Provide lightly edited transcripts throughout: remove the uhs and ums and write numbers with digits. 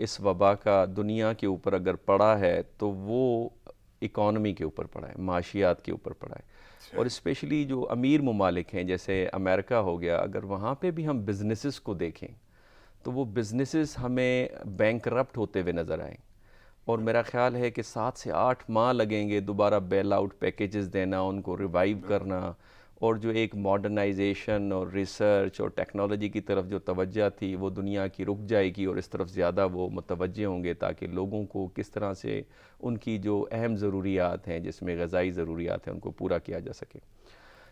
اس وبا کا دنیا کے اوپر اگر پڑا ہے تو وہ اکانومی کے اوپر پڑا ہے، معاشیات کے اوپر پڑا ہے، اور اسپیشلی جو امیر ممالک ہیں جیسے امریکہ ہو گیا، اگر وہاں پہ بھی ہم بزنسز کو دیکھیں تو وہ بزنسز ہمیں بینک کرپٹ ہوتے ہوئے نظر آئیں، اور میرا خیال ہے کہ 7 سے 8 ماہ لگیں گے دوبارہ بیل آؤٹ پیکیجز دینا، ان کو ریوائیو کرنا، اور جو ایک ماڈرنائزیشن اور ریسرچ اور ٹیکنالوجی کی طرف جو توجہ تھی وہ دنیا کی رک جائے گی، اور اس طرف زیادہ وہ متوجہ ہوں گے تاکہ لوگوں کو کس طرح سے ان کی جو اہم ضروریات ہیں جس میں غذائی ضروریات ہیں ان کو پورا کیا جا سکے۔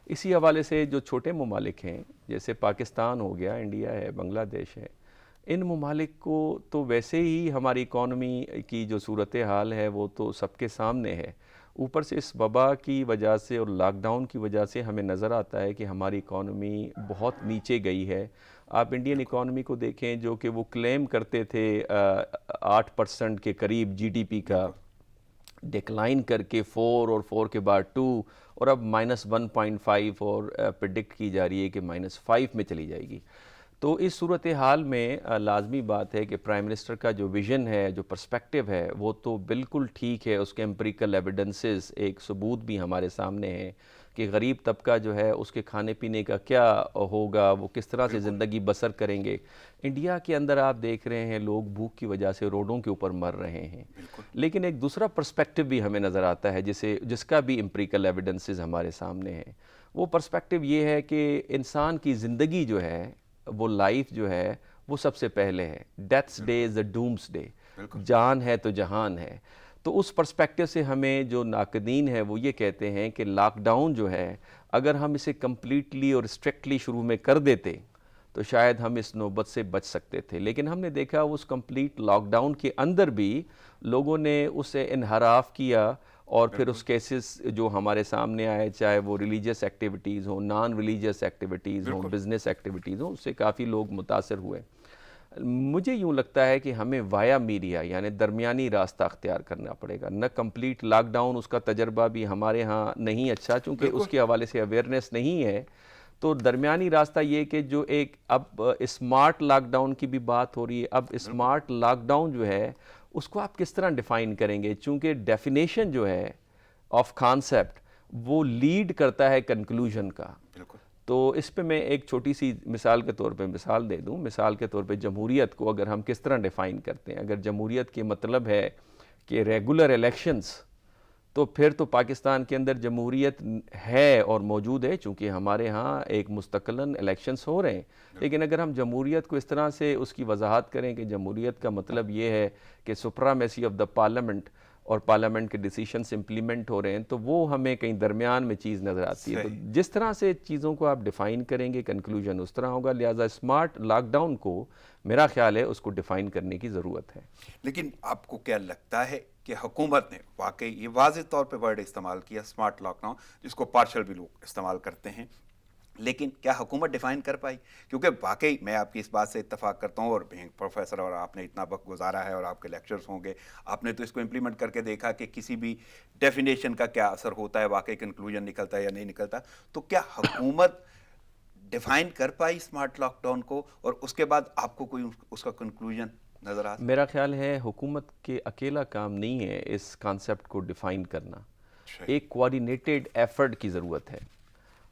اسی حوالے سے جو چھوٹے ممالک ہیں جیسے پاکستان ہو گیا، انڈیا ہے، بنگلہ دیش ہے، ان ممالک کو تو ویسے ہی ہماری اکانومی کی جو صورتحال ہے وہ تو سب کے سامنے ہے، اوپر سے اس وبا کی وجہ سے اور لاک ڈاؤن کی وجہ سے ہمیں نظر آتا ہے کہ ہماری اکانومی بہت نیچے گئی ہے۔ آپ انڈین اکانومی کو دیکھیں جو کہ وہ کلیم کرتے تھے 8% کے قریب جی ڈی پی کا، ڈیکلائن کر کے 4 اور 4 کے بعد 2 اور اب -1.5 اور پریڈکٹ کی جا رہی ہے کہ -5 میں چلی جائے گی۔ تو اس صورتحال میں لازمی بات ہے کہ پرائم منسٹر کا جو ویژن ہے، جو پرسپیکٹیو ہے، وہ تو بالکل ٹھیک ہے، اس کے امپیریکل ایویڈنسز، ایک ثبوت بھی ہمارے سامنے ہیں کہ غریب طبقہ جو ہے اس کے کھانے پینے کا کیا ہوگا، وہ کس طرح سے زندگی بسر کریں گے۔ انڈیا کے اندر آپ دیکھ رہے ہیں لوگ بھوک کی وجہ سے روڈوں کے اوپر مر رہے ہیں، لیکن ایک دوسرا پرسپیکٹیو بھی ہمیں نظر آتا ہے جس کا بھی امپیریکل ایویڈنسز ہمارے سامنے ہیں۔ وہ پرسپیکٹیو یہ ہے کہ انسان کی زندگی جو ہے، وہ لائف جو ہے، وہ سب سے پہلے ہے۔ Death's day is a doomsday, جان ہے تو جہان ہے۔ تو اس پرسپیکٹیو سے ہمیں جو ناقدین ہیں وہ یہ کہتے ہیں کہ لاک ڈاؤن جو ہے اگر ہم اسے کمپلیٹلی اور اسٹرکٹلی شروع میں کر دیتے تو شاید ہم اس نوبت سے بچ سکتے تھے، لیکن ہم نے دیکھا اس کمپلیٹ لاک ڈاؤن کے اندر بھی لوگوں نے اسے انحراف کیا، اور پھر اس کیسز جو ہمارے سامنے آئے، چاہے وہ ریلیجیس ایکٹیویٹیز ہوں، نان ریلیجیس ایکٹیویٹیز ہوں، بزنس ایکٹیویٹیز ہوں، اس سے کافی لوگ متاثر ہوئے۔ مجھے یوں لگتا ہے کہ ہمیں وایا میڈیا یعنی درمیانی راستہ اختیار کرنا پڑے گا، نہ کمپلیٹ لاک ڈاؤن، اس کا تجربہ بھی ہمارے ہاں نہیں اچھا چونکہ اس کے حوالے سے اویئرنیس نہیں ہے، تو درمیانی راستہ یہ کہ جو ایک اب اسمارٹ لاک ڈاؤن کی بھی بات ہو رہی ہے، اب اسمارٹ لاک ڈاؤن جو ہے اس کو آپ کس طرح ڈیفائن کریں گے، چونکہ ڈیفینیشن جو ہے آف کانسیپٹ وہ لیڈ کرتا ہے کنکلوژن کا۔ تو اس پہ میں ایک چھوٹی سی مثال کے طور پہ مثال دے دوں، مثال کے طور پہ جمہوریت کو اگر ہم کس طرح ڈیفائن کرتے ہیں، اگر جمہوریت کے مطلب ہے کہ ریگولر الیکشنز، تو پھر تو پاکستان کے اندر جمہوریت ہے اور موجود ہے، چونکہ ہمارے ہاں ایک مستقلاً الیکشنز ہو رہے ہیں، لیکن اگر ہم جمہوریت کو اس طرح سے اس کی وضاحت کریں کہ جمہوریت کا مطلب یہ ہے کہ سپرامیسی آف دا پارلیمنٹ اور پارلیمنٹ کے ڈیسیشنز امپلیمنٹ ہو رہے ہیں، تو وہ ہمیں کہیں درمیان میں چیز نظر آتی ہے۔ تو جس طرح سے چیزوں کو آپ ڈیفائن کریں گے کنکلوژن اس طرح ہوگا، لہٰذا اسمارٹ لاک ڈاؤن کو میرا خیال ہے اس کو ڈیفائن کرنے کی ضرورت ہے۔ لیکن آپ کو کیا لگتا ہے کہ حکومت نے واقعی یہ واضح طور پہ ورڈ استعمال کیا اسمارٹ لاک ڈاؤن، جس کو پارشل بھی لوگ استعمال کرتے ہیں، لیکن کیا حکومت ڈیفائن کر پائی؟ کیونکہ واقعی میں آپ کی اس بات سے اتفاق کرتا ہوں، اور پروفیسر اور آپ نے اتنا وقت گزارا ہے اور آپ کے لیکچرز ہوں گے، آپ نے تو اس کو امپلیمنٹ کر کے دیکھا کہ کسی بھی ڈیفینیشن کا کیا اثر ہوتا ہے، واقعی کنکلوژن نکلتا ہے یا نہیں نکلتا۔ تو کیا حکومت ڈیفائن کر پائی اسمارٹ لاک ڈاؤن کو، اور اس کے بعد آپ کو کوئی اس کا کنکلوژن نظر آتا؟ میرا خیال ہے حکومت کے اکیلا کام نہیں ہے اس کانسیپٹ کو ڈیفائن کرنا، ایک کوآرڈینیٹڈ ایفرٹ کی ضرورت ہے،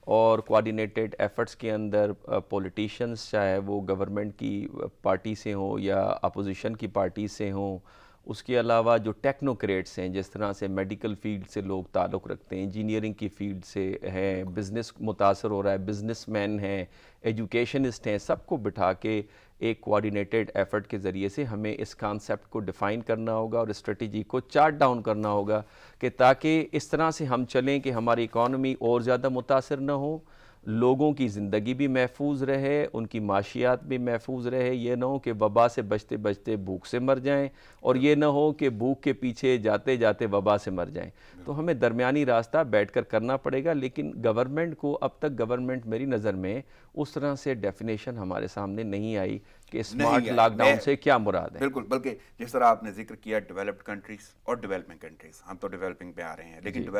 اور کوآرڈینیٹڈ ایفرٹس کے اندر پولیٹیشنز چاہے وہ گورنمنٹ کی پارٹی سے ہوں یا اپوزیشن کی پارٹی سے ہوں، اس کے علاوہ جو ٹیکنوکریٹس ہیں، جس طرح سے میڈیکل فیلڈ سے لوگ تعلق رکھتے ہیں، انجینئرنگ کی فیلڈ سے ہیں، بزنس متاثر ہو رہا ہے، بزنس مین ہیں، ایجوکیشنسٹ ہیں، سب کو بٹھا کے ایک کوآرڈینیٹڈ ایفرٹ کے ذریعے سے ہمیں اس کانسیپٹ کو ڈیفائن کرنا ہوگا اور اسٹریٹجی کو چارٹ ڈاؤن کرنا ہوگا کہ تاکہ اس طرح سے ہم چلیں کہ ہماری اکانومی اور زیادہ متاثر نہ ہو، لوگوں کی زندگی بھی محفوظ رہے، ان کی معاشیات بھی محفوظ رہے، یہ نہ ہو کہ وبا سے بچتے بچتے بھوک سے مر جائیں، اور یہ نہ ہو کہ بھوک کے پیچھے جاتے جاتے وبا سے مر جائیں۔ تو ہمیں درمیانی راستہ بیٹھ کر کرنا پڑے گا، لیکن گورنمنٹ کو اب تک گورنمنٹ میری نظر میں اس طرح سے ڈیفینیشن ہمارے سامنے نہیں آئی کہ اسمارٹ لاک ڈاؤن سے کیا مراد ہے۔ بالکل، بلکہ جس طرح آپ نے ذکر کیا ڈیولپڈ کنٹریز اور ڈیولپنگ کنٹریز، ہم تو ڈیولپنگ پہ آ رہے ہیں، لیکن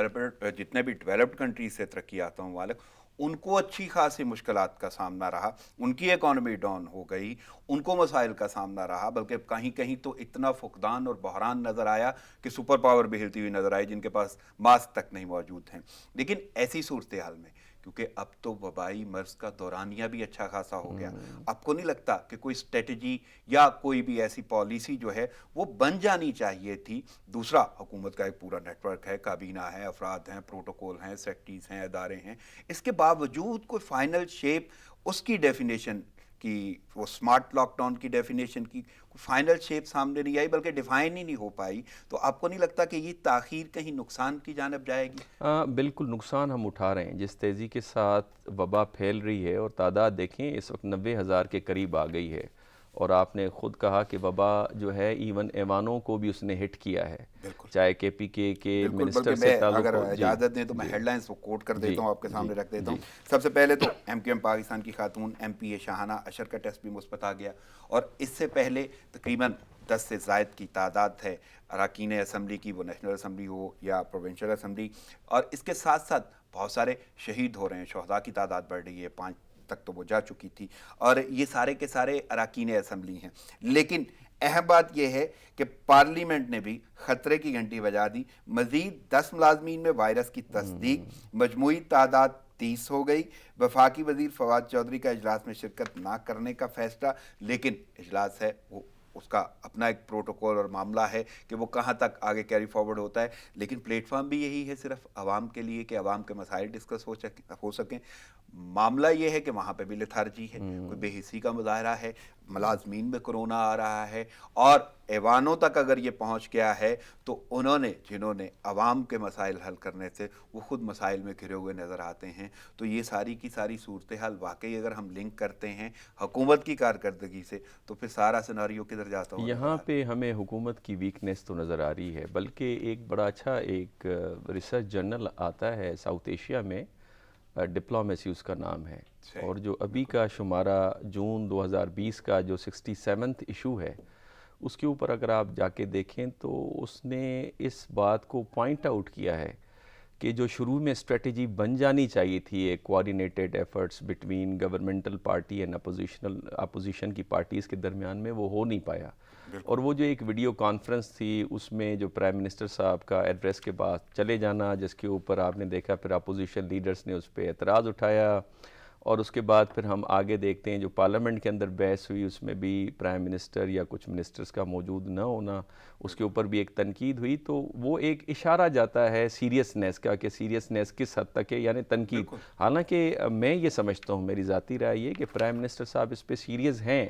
جتنے بھی ڈیولپڈ کنٹریز سے ترقی یافتہ ممالک، ان کو اچھی خاصی مشکلات کا سامنا رہا, ان کی اکانومی ڈاؤن ہو گئی, ان کو مسائل کا سامنا رہا, بلکہ کہیں کہیں تو اتنا فقدان اور بحران نظر آیا کہ سپر پاور بھی ہلتی ہوئی نظر آئی جن کے پاس ماسک تک نہیں موجود ہیں. لیکن ایسی صورتحال میں کیونکہ اب تو وبائی مرض کا دورانیہ بھی اچھا خاصا ہو گیا, آپ کو نہیں لگتا کہ کوئی اسٹریٹجی یا کوئی بھی ایسی پالیسی جو ہے وہ بن جانی چاہیے تھی؟ دوسرا, حکومت کا ایک پورا نیٹ ورک ہے, کابینہ ہے, افراد ہیں, پروٹوکول ہیں, سیکٹریز ہیں, ادارے ہیں, اس کے باوجود کوئی فائنل شیپ اس کی ڈیفینیشن کی, وہ اسمارٹ لاک ڈاؤن کی ڈیفینیشن کی فائنل شیپ سامنے نہیں آئی, بلکہ ڈیفائن ہی نہیں ہو پائی. تو آپ کو نہیں لگتا کہ یہ تاخیر کہیں نقصان کی جانب جائے گی؟ بالکل نقصان ہم اٹھا رہے ہیں. جس تیزی کے ساتھ وبا پھیل رہی ہے اور تعداد دیکھیں اس وقت 90,000 کے قریب آ گئی ہے, اور آپ نے خود کہا کہ وبا جو ہے ایون ایوانوں کو بھی اس نے ہٹ کیا ہے, چاہے کے پی کے منسٹر سے تعلق اگر ہو. اجازت دیں تو میں ہیڈ لائنز کو کوٹ کر دیتا ہوں, آپ کے سامنے رکھ دیتا ہوں. سب سے پہلے تو ایم کیو ایم پاکستان کی خاتون ایم پی اے شاہانہ اشر کا ٹیسٹ بھی مثبت آ گیا, اور اس سے پہلے تقریباً 10 سے زائد کی تعداد ہے اراکین اسمبلی کی, وہ نیشنل اسمبلی ہو یا پروونشل اسمبلی, اور اس کے ساتھ ساتھ بہت سارے شہید ہو رہے ہیں, شہداء کی تعداد بڑھ رہی ہے, 5 تک تو وہ جا چکی تھی, اور یہ سارے کے سارے اراکین اسمبلی ہیں. لیکن اہم بات یہ ہے کہ پارلیمنٹ نے بھی خطرے کی گھنٹی بجا دی. مزید 10 ملازمین میں وائرس کی تصدیق, مجموعی تعداد 30 ہو گئی. وفاقی وزیر فواد چودھری کا اجلاس میں شرکت نہ کرنے کا فیصلہ, لیکن اجلاس ہے وہ اس کا اپنا ایک پروٹوکول اور معاملہ ہے کہ وہ کہاں تک آگے کیری فارورڈ ہوتا ہے, لیکن پلیٹ فارم بھی یہی ہے صرف عوام کے لیے کہ عوام کے مسائل ڈسکس ہو سکیں. معاملہ یہ ہے کہ وہاں پہ بھی لتھارجی ہے, کوئی بے حسی کا مظاہرہ ہے, ملازمین میں کرونا آ رہا ہے, اور ایوانوں تک اگر یہ پہنچ گیا ہے تو جنہوں نے عوام کے مسائل حل کرنے سے وہ خود مسائل میں گھرے ہوئے نظر آتے ہیں. تو یہ ساری کی ساری صورتحال واقعی اگر ہم لنک کرتے ہیں حکومت کی کارکردگی سے تو پھر سارا سیناریو کدھر جاتا ہو. یہاں پہ ہمیں حکومت کی ویکنیس تو نظر آ رہی ہے, بلکہ ایک بڑا اچھا ایک ریسرچ جرنل آتا ہے ساؤتھ ایشیا میں, ڈپلومیسی اس کا نام ہے, اور جو ابھی کا شمارہ جون 2020 کا جو 67th ایشو ہے اس کے اوپر اگر آپ جا کے دیکھیں تو اس نے اس بات کو پوائنٹ آؤٹ کیا ہے کہ جو شروع میں اسٹریٹجی بن جانی چاہیے تھی, ایک کوآرڈینیٹڈ efforts between governmental party and opposition کی پارٹیز کے درمیان میں, وہ ہو نہیں پایا. اور وہ جو ایک ویڈیو کانفرنس تھی اس میں جو پرائم منسٹر صاحب کا ایڈریس کے بعد چلے جانا, جس کے اوپر آپ نے دیکھا پھر اپوزیشن لیڈرز نے اس پہ اعتراض اٹھایا, اور اس کے بعد پھر ہم آگے دیکھتے ہیں جو پارلیمنٹ کے اندر بحث ہوئی اس میں بھی پرائم منسٹر یا کچھ منسٹرز کا موجود نہ ہونا, اس کے اوپر بھی ایک تنقید ہوئی. تو وہ ایک اشارہ جاتا ہے سیریسنیس کا, کہ سیریسنیس کس حد تک ہے, یعنی تنقید. حالانکہ میں یہ سمجھتا ہوں, میری ذاتی رائے یہ کہ پرائم منسٹر صاحب اس پہ سیریس ہیں,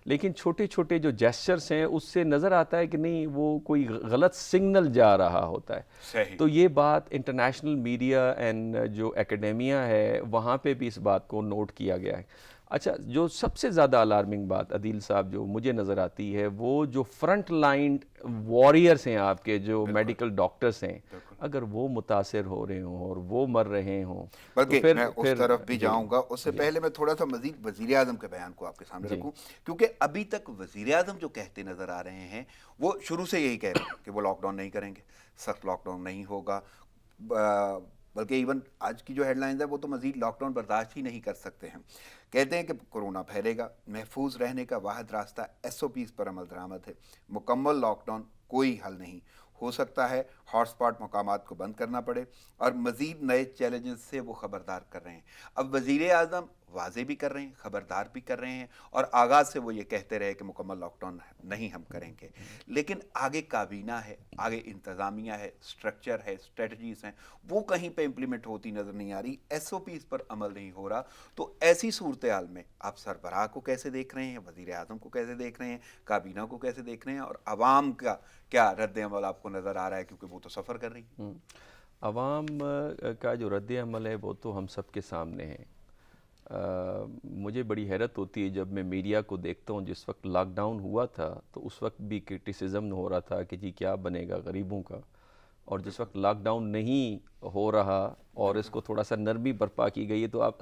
لیکن چھوٹے چھوٹے جو جیسچرز ہیں اس سے نظر آتا ہے کہ نہیں وہ کوئی غلط سگنل جا رہا ہوتا ہے. تو یہ بات انٹرنیشنل میڈیا اینڈ جو اکیڈیمیا ہے وہاں پہ بھی اس بات کو نوٹ کیا گیا ہے. اچھا, جو سب سے زیادہ الارمنگ بات عدیل صاحب جو مجھے نظر آتی ہے وہ جو فرنٹ لائن واریئرز ہیں, آپ کے جو میڈیکل ڈاکٹرز ہیں, اگر وہ متاثر ہو رہے ہوں اور وہ مر رہے ہوں, بلکہ میں اس طرف بھی جاؤں گا. اس سے پہلے میں تھوڑا سا مزید وزیر اعظم کے بیان کو آپ کے سامنے رکھوں, کیونکہ ابھی تک وزیر اعظم جو کہتے نظر آ رہے ہیں وہ شروع سے یہی کہہ رہے ہیں کہ وہ لاک ڈاؤن نہیں کریں گے, سخت لاک ڈاؤن نہیں ہوگا, بلکہ ایون آج کی جو ہیڈ لائنز ہے وہ تو مزید لاک ڈاؤن برداشت ہی نہیں کر سکتے ہیں. کہتے ہیں کہ کورونا پھیلے گا, محفوظ رہنے کا واحد راستہ SOPs پر عمل درآمد ہے, مکمل لاک ڈاؤن کوئی حل نہیں ہو سکتا ہے, ہاٹ اسپاٹ مقامات کو بند کرنا پڑے, اور مزید نئے چیلنجز سے وہ خبردار کر رہے ہیں. اب وزیر اعظم واضح بھی کر رہے ہیں, خبردار بھی کر رہے ہیں, اور آغاز سے وہ یہ کہتے رہے کہ مکمل لاک ڈاؤن نہیں ہم کریں گے, لیکن آگے کابینہ ہے, آگے انتظامیہ ہے, اسٹرکچر ہے, اسٹریٹجیز ہیں, وہ کہیں پہ امپلیمنٹ ہوتی نظر نہیں آ رہی, SOPs پر عمل نہیں ہو رہا. تو ایسی صورتحال میں آپ سربراہ کو کیسے دیکھ رہے ہیں, وزیر اعظم کو کیسے دیکھ رہے ہیں, کابینہ کو کیسے دیکھ رہے ہیں, اور عوام کا کیا رد عمل آپ کو نظر آ رہا ہے, کیونکہ وہ تو سفر کر رہی ہے. عوام کا جو رد عمل ہے وہ تو ہم سب کے سامنے ہے. مجھے بڑی حیرت ہوتی ہے جب میں میڈیا کو دیکھتا ہوں. جس وقت لاک ڈاؤن ہوا تھا تو اس وقت بھی کرٹیسزم ہو رہا تھا کہ جی کیا بنے گا غریبوں کا, اور جس وقت لاک ڈاؤن نہیں ہو رہا اور اس کو تھوڑا سا نرمی برپا کی گئی ہے تو آپ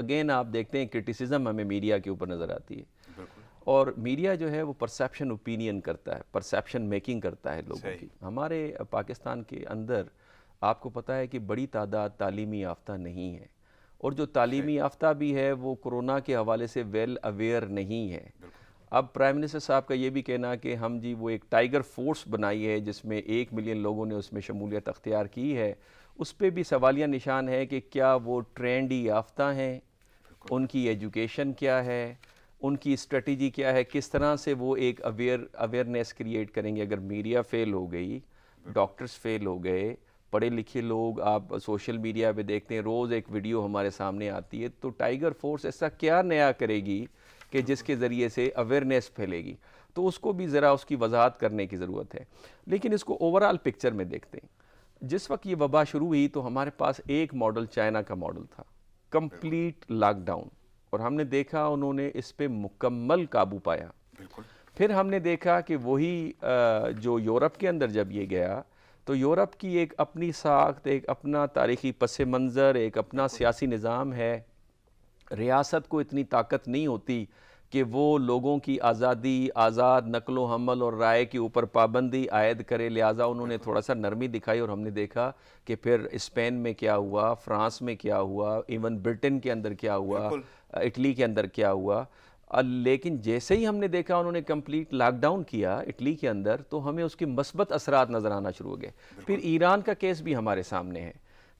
دیکھتے ہیں کرٹیسزم ہمیں میڈیا کے اوپر نظر آتی ہے. اور میڈیا جو ہے وہ پرسیپشن اوپینین کرتا ہے, پرسیپشن میکنگ کرتا ہے لوگوں کی. ہمارے پاکستان کے اندر آپ کو پتہ ہے کہ بڑی تعداد تعلیمی یافتہ نہیں ہے, اور جو تعلیمی یافتہ بھی ہے وہ کورونا کے حوالے سے ویل اویئر نہیں ہے. اب پرائم منسٹر صاحب کا یہ بھی کہنا کہ ہم جی وہ ایک ٹائیگر فورس بنائی ہے جس میں 1 ملین لوگوں نے اس میں شمولیت اختیار کی ہے, اس پہ بھی سوالیہ نشان ہے کہ کیا وہ ٹرینڈی یافتہ ہیں, ان کی ایجوکیشن کیا ہے, ان کی اسٹریٹجی کیا ہے, کس طرح سے وہ ایک اویئرنیس کریٹ کریں گے. اگر میڈیا فیل ہو گئی, ڈاکٹرز فیل ہو گئے, پڑھے لکھے لوگ آپ سوشل میڈیا پہ دیکھتے ہیں روز ایک ویڈیو ہمارے سامنے آتی ہے, تو ٹائیگر فورس ایسا کیا نیا کرے گی کہ جس کے ذریعے سے اویئرنیس پھیلے گی. تو اس کو بھی ذرا اس کی وضاحت کرنے کی ضرورت ہے. لیکن اس کو اوورال پکچر میں دیکھتے ہیں. جس وقت یہ وبا شروع ہوئی تو ہمارے پاس ایک ماڈل چائنا کا ماڈل تھا, کمپلیٹ لاک ڈاؤن, اور ہم نے دیکھا انہوں نے اس پہ مکمل قابو پایا. پھر ہم نے دیکھا کہ وہی جو یورپ کے اندر جب یہ گیا تو یورپ کی ایک اپنی ساخت, ایک اپنا تاریخی پس منظر, ایک اپنا سیاسی نظام ہے. ریاست کو اتنی طاقت نہیں ہوتی کہ وہ لوگوں کی آزادی, آزاد نقل و حمل اور رائے کے اوپر پابندی عائد کرے, لہٰذا انہوں نے تھوڑا سا نرمی دکھائی. اور ہم نے دیکھا کہ پھر اسپین میں کیا ہوا, فرانس میں کیا ہوا, ایون برٹن کے اندر کیا ہوا, اٹلی کے اندر کیا ہوا. لیکن جیسے ہی ہم نے دیکھا انہوں نے کمپلیٹ لاک ڈاؤن کیا اٹلی کے اندر, تو ہمیں اس کے مثبت اثرات نظر آنا شروع ہو گئے. پھر ایران کا کیس بھی ہمارے سامنے ہے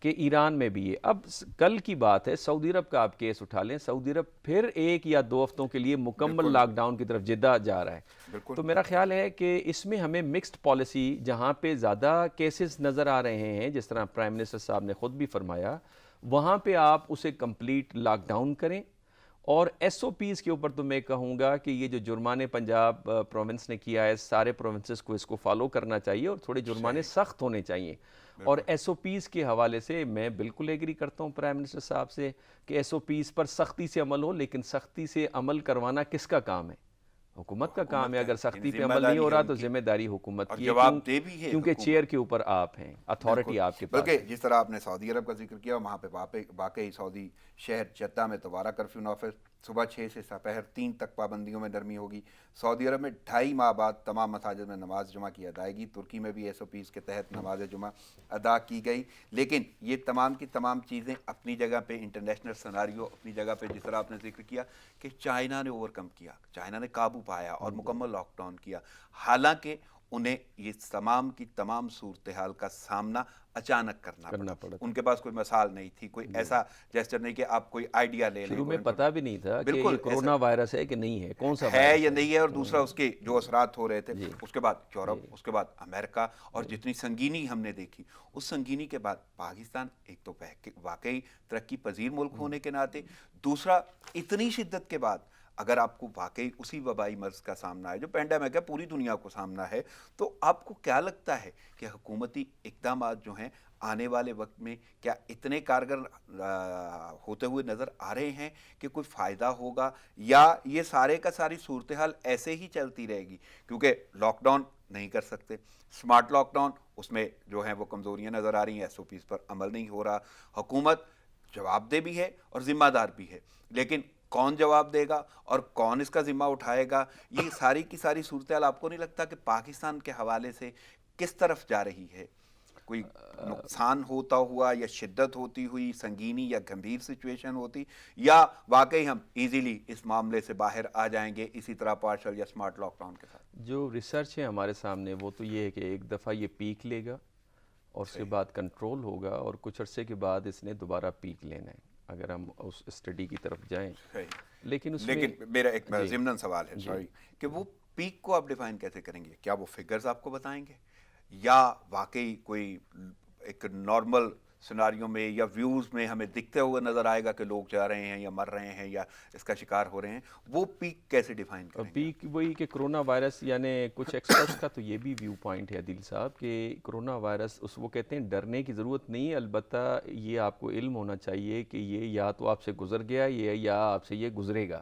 کہ ایران میں بھی یہ اب کل کی بات ہے, سعودی عرب کا آپ کیس اٹھا لیں, سعودی عرب پھر 1 یا 2 ہفتوں کے لیے مکمل لاک ڈاؤن کی طرف جدہ جا رہا ہے. تو میرا خیال ہے کہ اس میں ہمیں مکسڈ پالیسی, جہاں پہ زیادہ کیسز نظر آ رہے ہیں جس طرح پرائم منسٹر صاحب نے خود بھی فرمایا, وہاں پہ آپ اسے کمپلیٹ لاک ڈاؤن کریں. اور ایس او پیز کے اوپر تو میں کہوں گا کہ یہ جو جرمانے پنجاب پروونس نے کیا ہے, سارے پروونسز کو اس کو فالو کرنا چاہیے اور تھوڑے جرمانے سخت ہونے چاہیے. اور ایس او پیز کے حوالے سے میں بالکل ایگری کرتا ہوں پرائم منسٹر صاحب سے کہ ایس او پیز پر سختی سے عمل ہو, لیکن سختی سے عمل کروانا کس کا کام ہے؟ حکومت کا کام ہے. اگر سختی پہ عمل نہیں ہو رہا تو ذمہ داری حکومت کی ہے, کیونکہ چیئر کے اوپر آپ ہیں, اتھارٹی آپ کے پاس. بلکہ جس طرح آپ نے سعودی عرب کا ذکر کیا, وہاں پہ واقعی سعودی شہر جدہ میں دوبارہ کرفیو نافذ, صبح 6 سے دوپہر 3 تک پابندیوں میں نرمی ہوگی. سعودی عرب میں 2.5 ماہ بعد تمام مساجد میں نماز جمعہ کی ادائیگی. ترکی میں بھی ایس او پیز کے تحت نماز جمعہ ادا کی گئی. لیکن یہ تمام کی تمام چیزیں اپنی جگہ پہ, انٹرنیشنل سناریو اپنی جگہ پہ, جس طرح آپ نے ذکر کیا کہ چائنا نے اوور کم کیا, چائنا نے قابو پایا اور مکمل لاک ڈاؤن کیا. حالانکہ انہیں یہ تمام کی تمام صورتحال کا سامنا اچانک کرنا پڑا. ان کے پاس کوئی مثال نہیں تھی, کوئی ایسا جیسچر نہیں کہ آپ کوئی آئیڈیا لے لیں. شروع میں پتہ بھی نہیں تھا کہ یہ کرونا وائرس ہے کہ نہیں ہے, کون سا ہے یا نہیں ہے, اور دوسرا اس کے جو اثرات ہو رہے تھے. اس کے بعد یورپ, اس کے بعد امریکہ, اور جتنی سنگینی ہم نے دیکھی, اس سنگینی کے بعد پاکستان ایک تو واقعی ترقی پذیر ملک ہونے کے ناطے, دوسرا اتنی شدت کے بعد اگر آپ کو واقعی اسی وبائی مرض کا سامنا ہے جو پینڈیمک ہے, پوری دنیا کو سامنا ہے, تو آپ کو کیا لگتا ہے کہ حکومتی اقدامات جو ہیں آنے والے وقت میں کیا اتنے کارگر ہوتے ہوئے نظر آ رہے ہیں کہ کوئی فائدہ ہوگا, یا یہ سارے کا ساری صورتحال ایسے ہی چلتی رہے گی؟ کیونکہ لاک ڈاؤن نہیں کر سکتے, اسمارٹ لاک ڈاؤن, اس میں جو ہیں وہ کمزوریاں نظر آ رہی ہیں, ایس او پیز پر عمل نہیں ہو رہا. حکومت جواب دہ بھی ہے اور ذمہ دار بھی ہے, لیکن کون جواب دے گا اور کون اس کا ذمہ اٹھائے گا؟ یہ ساری کی ساری صورتحال آپ کو نہیں لگتا کہ پاکستان کے حوالے سے کس طرف جا رہی ہے؟ کوئی نقصان ہوتا ہوا, یا شدت ہوتی ہوئی, سنگینی یا گمبھیر سچویشن ہوتی, یا واقعی ہم ایزیلی اس معاملے سے باہر آ جائیں گے اسی طرح پارشل یا اسمارٹ لاک ڈاؤن کے ساتھ؟ جو ریسرچ ہے ہمارے سامنے وہ تو یہ ہے کہ ایک دفعہ یہ پیک لے گا اور اس کے بعد کنٹرول ہوگا, اور کچھ عرصے کے بعد اس نے دوبارہ پیک لینا ہے اگر ہم اس اسٹڈی کی طرف جائیں. لیکن میرا ایک ضمن سوال ہے, سوری, کہ وہ پیک کو آپ ڈیفائن کیسے کریں گے؟ کیا وہ فگرز آپ کو بتائیں گے, یا واقعی کوئی ایک نارمل سناریوں میں یا ویوز میں ہمیں دکھتے ہوئے نظر آئے گا کہ لوگ جا رہے ہیں یا مر رہے ہیں یا اس کا شکار ہو رہے ہیں؟ وہ پیک کیسے ڈیفائن کریں گے؟ پیک وہی کہ کرونا وائرس, یعنی کچھ ایکسپرٹس کا تو یہ بھی ویو پوائنٹ ہے عدیل صاحب کہ کرونا وائرس, اس وہ کہتے ہیں ڈرنے کی ضرورت نہیں ہے, البتہ یہ آپ کو علم ہونا چاہیے کہ یہ یا تو آپ سے گزر گیا یا آپ سے یہ گزرے گا.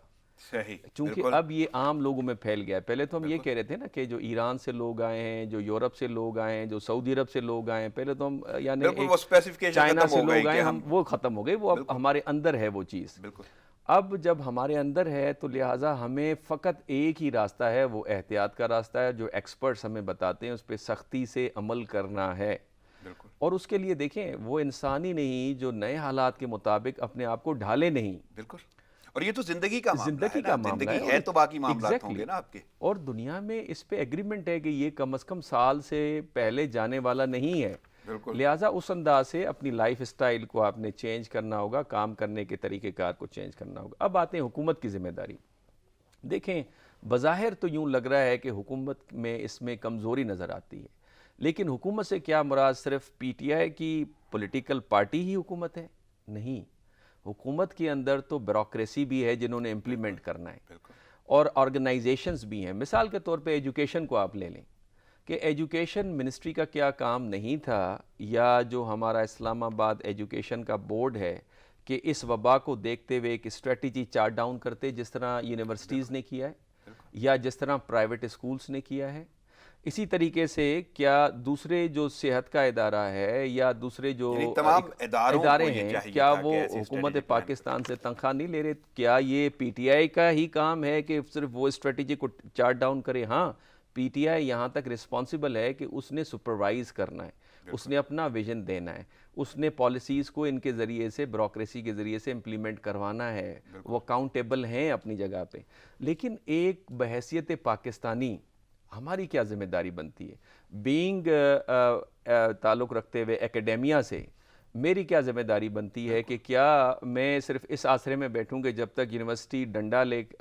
چونکہ اب یہ عام لوگوں میں پھیل گیا ہے. پہلے تو ہم یہ کہہ رہے تھے نا کہ جو ایران سے لوگ آئے ہیں, جو یورپ سے لوگ آئے ہیں, جو سعودی عرب سے لوگ آئے ہیں, پہلے تو ہم یعنی چائنا سے لوگ آئے ہیں, وہ ختم ہو گئے, وہ اب ہمارے اندر ہے وہ چیز. اب جب ہمارے اندر ہے تو لہٰذا ہمیں فقط ایک ہی راستہ ہے, وہ احتیاط کا راستہ ہے جو ایکسپرٹس ہمیں بتاتے ہیں, اس پہ سختی سے عمل کرنا ہے. اور اس کے لیے دیکھیں وہ انسان ہی نہیں جو نئے حالات کے مطابق اپنے آپ کو ڈھالے نہیں. بالکل. اور یہ تو زندگی کا معاملہ ہے تو باقی معاملات ہوں گے نا آپ کے. اور دنیا میں اس پہ ایگریمنٹ ہے کہ یہ کم از کم سال سے پہلے جانے والا نہیں ہے. لہٰذا اس انداز سے اپنی لائف اسٹائل کو آپ نے چینج کرنا ہوگا, کام کرنے کے طریقہ کار کو چینج کرنا ہوگا. اب آتے ہیں حکومت کی ذمہ داری. دیکھیں بظاہر تو یوں لگ رہا ہے کہ حکومت میں اس میں کمزوری نظر آتی ہے, لیکن حکومت سے کیا مراد صرف پی ٹی آئی کی پولیٹیکل پارٹی ہی حکومت ہے؟ نہیں, حکومت کے اندر تو بیوروکریسی بھی ہے جنہوں نے امپلیمنٹ کرنا ہے, اور آرگنائزیشنز بھی ہیں. مثال کے طور پہ ایجوکیشن کو آپ لے لیں کہ ایجوکیشن منسٹری کا کیا کام نہیں تھا, یا جو ہمارا اسلام آباد ایجوکیشن کا بورڈ ہے کہ اس وبا کو دیکھتے ہوئے ایک اسٹریٹجی چارٹ ڈاؤن کرتے جس طرح یونیورسٹیز نے کیا ہے یا جس طرح پرائیویٹ اسکولز نے کیا ہے. اسی طریقے سے کیا دوسرے جو صحت کا ادارہ ہے یا دوسرے جو تمام ادارے ہیں کیا وہ حکومت پاکستان سے تنخواہ نہیں لے رہے؟ کیا یہ پی ٹی آئی کا ہی کام ہے کہ صرف وہ اسٹریٹجی کو چارٹ ڈاؤن کرے؟ ہاں, پی ٹی آئی یہاں تک رسپانسبل ہے کہ اس نے سپروائز کرنا ہے, اس نے اپنا ویژن دینا ہے, اس نے پالیسیز کو ان کے ذریعے سے بیوروکریسی کے ذریعے سے امپلیمنٹ کروانا ہے, وہ اکاؤنٹیبل ہیں اپنی جگہ پہ. لیکن ایک بحیثیت پاکستانی ہماری کیا ذمہ داری بنتی ہے؟ بینگ تعلق رکھتے ہوئے ایکیڈیمیا سے میری کیا ذمہ داری بنتی ہے کہ کیا میں صرف اس آسرے میں بیٹھوں کہ جب تک یونیورسٹی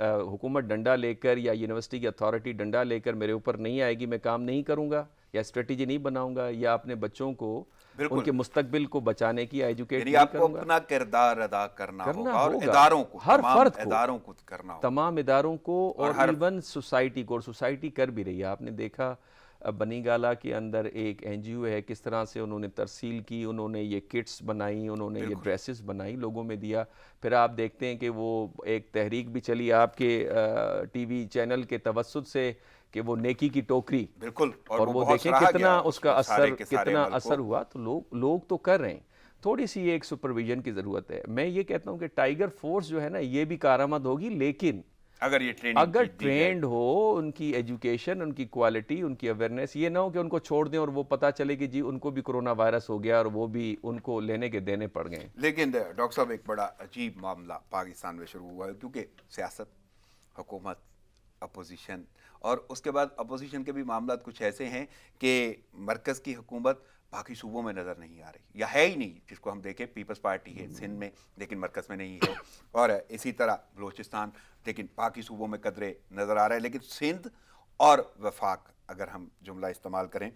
حکومت ڈنڈا لے کر یا یونیورسٹی کی اتھارٹی ڈنڈا لے کر میرے اوپر نہیں آئے گی میں کام نہیں کروں گا یا اسٹریٹجی نہیں بناؤں گا یا اپنے بچوں کو ان کے مستقبل کو بچانے کی ایجوکیٹ نہیں کروں گا؟ آپ کو اپنا کردار ادا کرنا ہوگا اور اداروں کو, ہر فرد اداروں کو کرنا ہوگا, تمام اداروں کو, اور ایون سوسائٹی کو. اور سوسائٹی کر بھی رہی ہے. آپ نے دیکھا بنی گالا کے اندر ایک این جی او ہے, کس طرح سے انہوں نے ترسیل کی, انہوں نے یہ کٹس بنائی, انہوں نے یہ ڈریسز بنائی, لوگوں میں دیا. پھر آپ دیکھتے ہیں کہ وہ ایک تحریک بھی چلی آپ کے ٹی وی چینل کے توسط سے کہ وہ نیکی کی ٹوکری, بالکل, اور وہ دیکھیں کتنا اس کا اثر ہوا. تو لوگ تو کر رہے ہیں, تھوڑی سی ایک سپرویژن کی ضرورت ہے. میں یہ کہتا ہوں کہ ٹائیگر فورس جو ہے نا یہ بھی کارآمد ہوگی, لیکن اگر ٹرینڈ ہو, ان کی ایجوکیشن, ان کی کوالٹی, ان کی اویئرنیس, یہ نہ ہو کہ ان کو چھوڑ دیں اور وہ پتہ چلے کہ جی ان کو بھی کرونا وائرس ہو گیا اور وہ بھی ان کو لینے کے دینے پڑ گئے. لیکن ڈاکٹر صاحب ایک بڑا عجیب معاملہ پاکستان میں شروع ہوا ہے, کیونکہ سیاست, حکومت, اپوزیشن, اور اس کے بعد اپوزیشن کے بھی معاملات کچھ ایسے ہیں کہ مرکز کی حکومت باقی صوبوں میں نظر نہیں آ رہی یا ہے ہی نہیں. جس کو ہم دیکھیں پیپلز پارٹی ہے سندھ میں لیکن مرکز میں نہیں ہے, اور اسی طرح بلوچستان لیکن باقی صوبوں میں قدرے نظر آ رہا ہے. لیکن سندھ اور وفاق اگر ہم جملہ استعمال کریں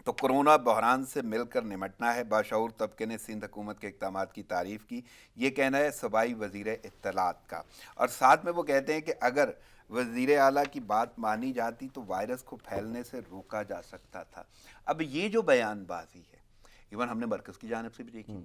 تو کرونا بحران سے مل کر نمٹنا ہے. باشعور طبقے نے سندھ حکومت کے اقدامات کی تعریف کی. یہ کہنا ہے صوبائی وزیر اطلاعات کا, اور ساتھ میں وہ کہتے ہیں کہ اگر وزیر اعلیٰ کی بات مانی جاتی تو وائرس کو پھیلنے سے روکا جا سکتا تھا. اب یہ جو بیان بازی ہے ایون ہم نے مرکز کی جانب سے بھی دیکھی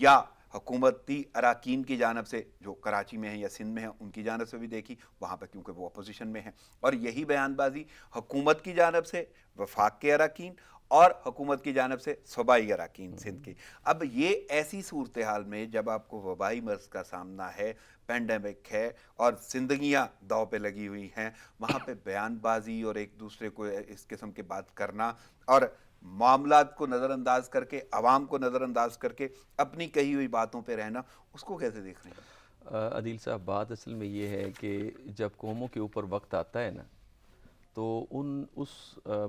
یا حکومتی اراکین کی جانب سے جو کراچی میں ہیں یا سندھ میں ہیں ان کی جانب سے بھی دیکھی, وہاں پہ کیونکہ وہ اپوزیشن میں ہیں, اور یہی بیان بازی حکومت کی جانب سے وفاق کے اراکین اور حکومت کی جانب سے صوبائی اراکین سندھ کی. اب یہ ایسی صورتحال میں جب آپ کو وبائی مرض کا سامنا ہے, پینڈیمک ہے اور زندگیاں داؤ پہ لگی ہوئی ہیں, وہاں پہ بیان بازی اور ایک دوسرے کو اس قسم کی بات کرنا اور معاملات کو نظر انداز کر کے, عوام کو نظر انداز کر کے اپنی کہی ہوئی باتوں پہ رہنا, اس کو کیسے دیکھ رہے ہیں؟ عدیل صاحب, بات اصل میں یہ ہے کہ جب قوموں کے اوپر وقت آتا ہے نا تو اس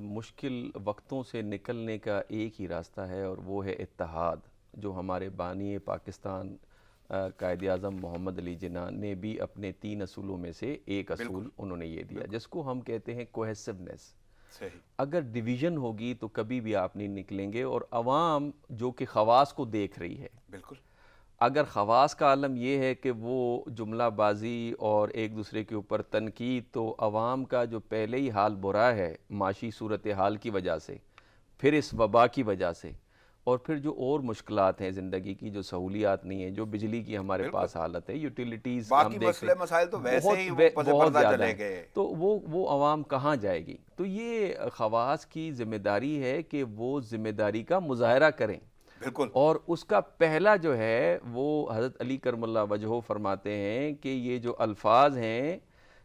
مشکل وقتوں سے نکلنے کا ایک ہی راستہ ہے, اور وہ ہے اتحاد. جو ہمارے بانی پاکستان قائد اعظم محمد علی جناح نے بھی اپنے 3 اصولوں میں سے ایک اصول انہوں نے یہ دیا جس کو ہم کہتے ہیں کوہیسونیس. اگر ڈویژن ہوگی تو کبھی بھی آپ نہیں نکلیں گے, اور عوام جو کہ خواص کو دیکھ رہی ہے, بالکل, اگر خواص کا عالم یہ ہے کہ وہ جملہ بازی اور ایک دوسرے کے اوپر تنقید, تو عوام کا جو پہلے ہی حال برا ہے معاشی صورتحال کی وجہ سے, پھر اس وبا کی وجہ سے, اور پھر جو اور مشکلات ہیں زندگی کی, جو سہولیات نہیں ہیں, جو بجلی کی ہمارے پاس حالت ہے, یوٹیلیٹیز باقی مسئلے مسائل تو ویسے ہی بہت زیادہ ہیں, تو وہ عوام کہاں جائے گی؟ تو یہ خواص کی ذمہ داری ہے کہ وہ ذمہ داری کا مظاہرہ کریں. بالکل, اور اس کا پہلا جو ہے وہ حضرت علی کرم اللہ وجہہ فرماتے ہیں کہ یہ جو الفاظ ہیں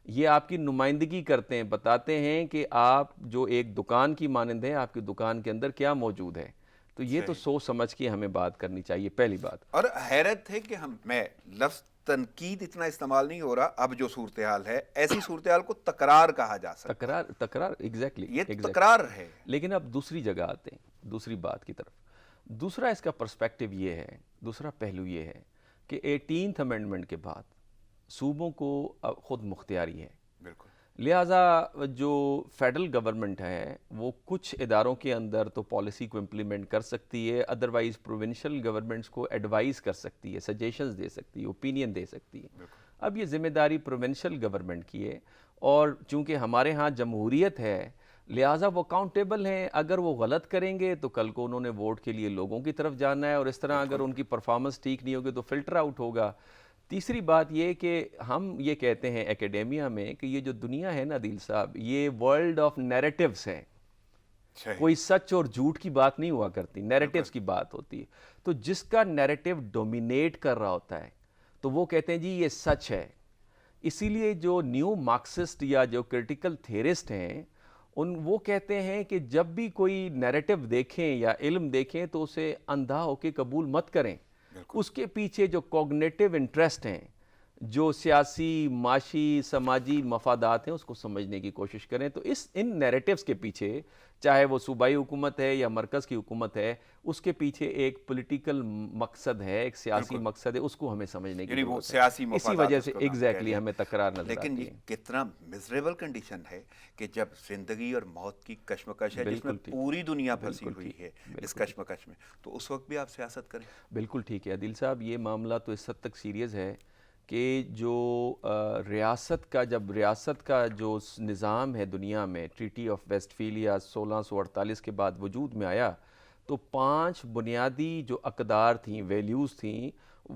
یہ آپ کی نمائندگی کرتے ہیں, بتاتے ہیں کہ آپ جو ایک دکان کی مانند ہیں, آپ کی دکان کے اندر کیا موجود ہے. تو یہ تو سوچ سمجھ کے ہمیں بات کرنی چاہیے، پہلی بات۔ اور حیرت ہے کہ میں لفظ تنقید اتنا استعمال نہیں ہو رہا، اب جو صورتحال ہے ایسی صورتحال کو تکرار کہا جا سکتا ہے۔ تکرار ایگزیکٹلی، یہ تکرار ہے۔ لیکن اب دوسری جگہ آتے ہیں، دوسری بات کی طرف۔ دوسرا اس کا پرسپیکٹیو یہ ہے، دوسرا پہلو یہ ہے کہ 18th امینڈمنٹ کے بعد صوبوں کو خود مختاری ہے، بالکل، لہٰذا جو فیڈرل گورنمنٹ ہے وہ کچھ اداروں کے اندر تو پالیسی کو امپلیمنٹ کر سکتی ہے، ادروائز پروونشل گورنمنٹس کو ایڈوائز کر سکتی ہے، سجیشنز دے سکتی ہے، اوپینین دے سکتی ہے۔ اب یہ ذمہ داری پروونشل گورنمنٹ کی ہے، اور چونکہ ہمارے ہاں جمہوریت ہے لہٰذا وہ اکاؤنٹیبل ہیں، اگر وہ غلط کریں گے تو کل کو انہوں نے ووٹ کے لیے لوگوں کی طرف جانا ہے، اور اس طرح اگر ان کی پرفارمنس ٹھیک نہیں ہوگی تو فلٹر آؤٹ ہوگا۔ تیسری بات یہ کہ ہم یہ کہتے ہیں ایکیڈیمیا میں کہ یہ جو دنیا ہے نا عادل صاحب، یہ ورلڈ آف نیریٹیوز ہے، کوئی سچ اور جھوٹ کی بات نہیں ہوا کرتی، نیریٹیوز کی بات ہوتی ہے۔ تو جس کا نیریٹیو ڈومینیٹ کر رہا ہوتا ہے تو وہ کہتے ہیں جی یہ سچ ہے۔ اسی لیے جو نیو مارکسسٹ یا جو کرٹیکل تھیورسٹ ہیں وہ کہتے ہیں کہ جب بھی کوئی نیریٹیو دیکھیں یا علم دیکھیں تو اسے اندھا ہو کے قبول مت کریں، اس کے پیچھے جو کوگنیٹو انٹرسٹ ہیں، جو سیاسی، معاشی، سماجی مفادات ہیں، اس کو سمجھنے کی کوشش کریں۔ تو ان نیریٹیوز کے پیچھے، چاہے وہ صوبائی حکومت ہے یا مرکز کی حکومت ہے، اس کے پیچھے ایک پولیٹیکل مقصد ہے، ایک سیاسی مقصد ہے، اس کو ہمیں سمجھنے کی ضرورت ہے۔ اسی وجہ سے ایگزیکٹلی ہمیں تکرار نظر آتی ہے۔ لیکن یہ کتنا مزریبل کنڈیشن ہے کہ جب زندگی اور موت کی کشمکش ہے، جس میں پوری دنیا پھنسی ہوئی ہے اس کشمکش میں، تو اس وقت بھی آپ سیاست کریں۔ بالکل ٹھیک ہے عادل صاحب، یہ معاملہ تو اس حد تک سیریس ہے کہ جو ریاست کا جو نظام ہے دنیا میں، ٹریٹی آف ویسٹ فیلیا 1648 کے بعد وجود میں آیا، تو 5 بنیادی جو اقدار تھیں، ویلیوز تھیں،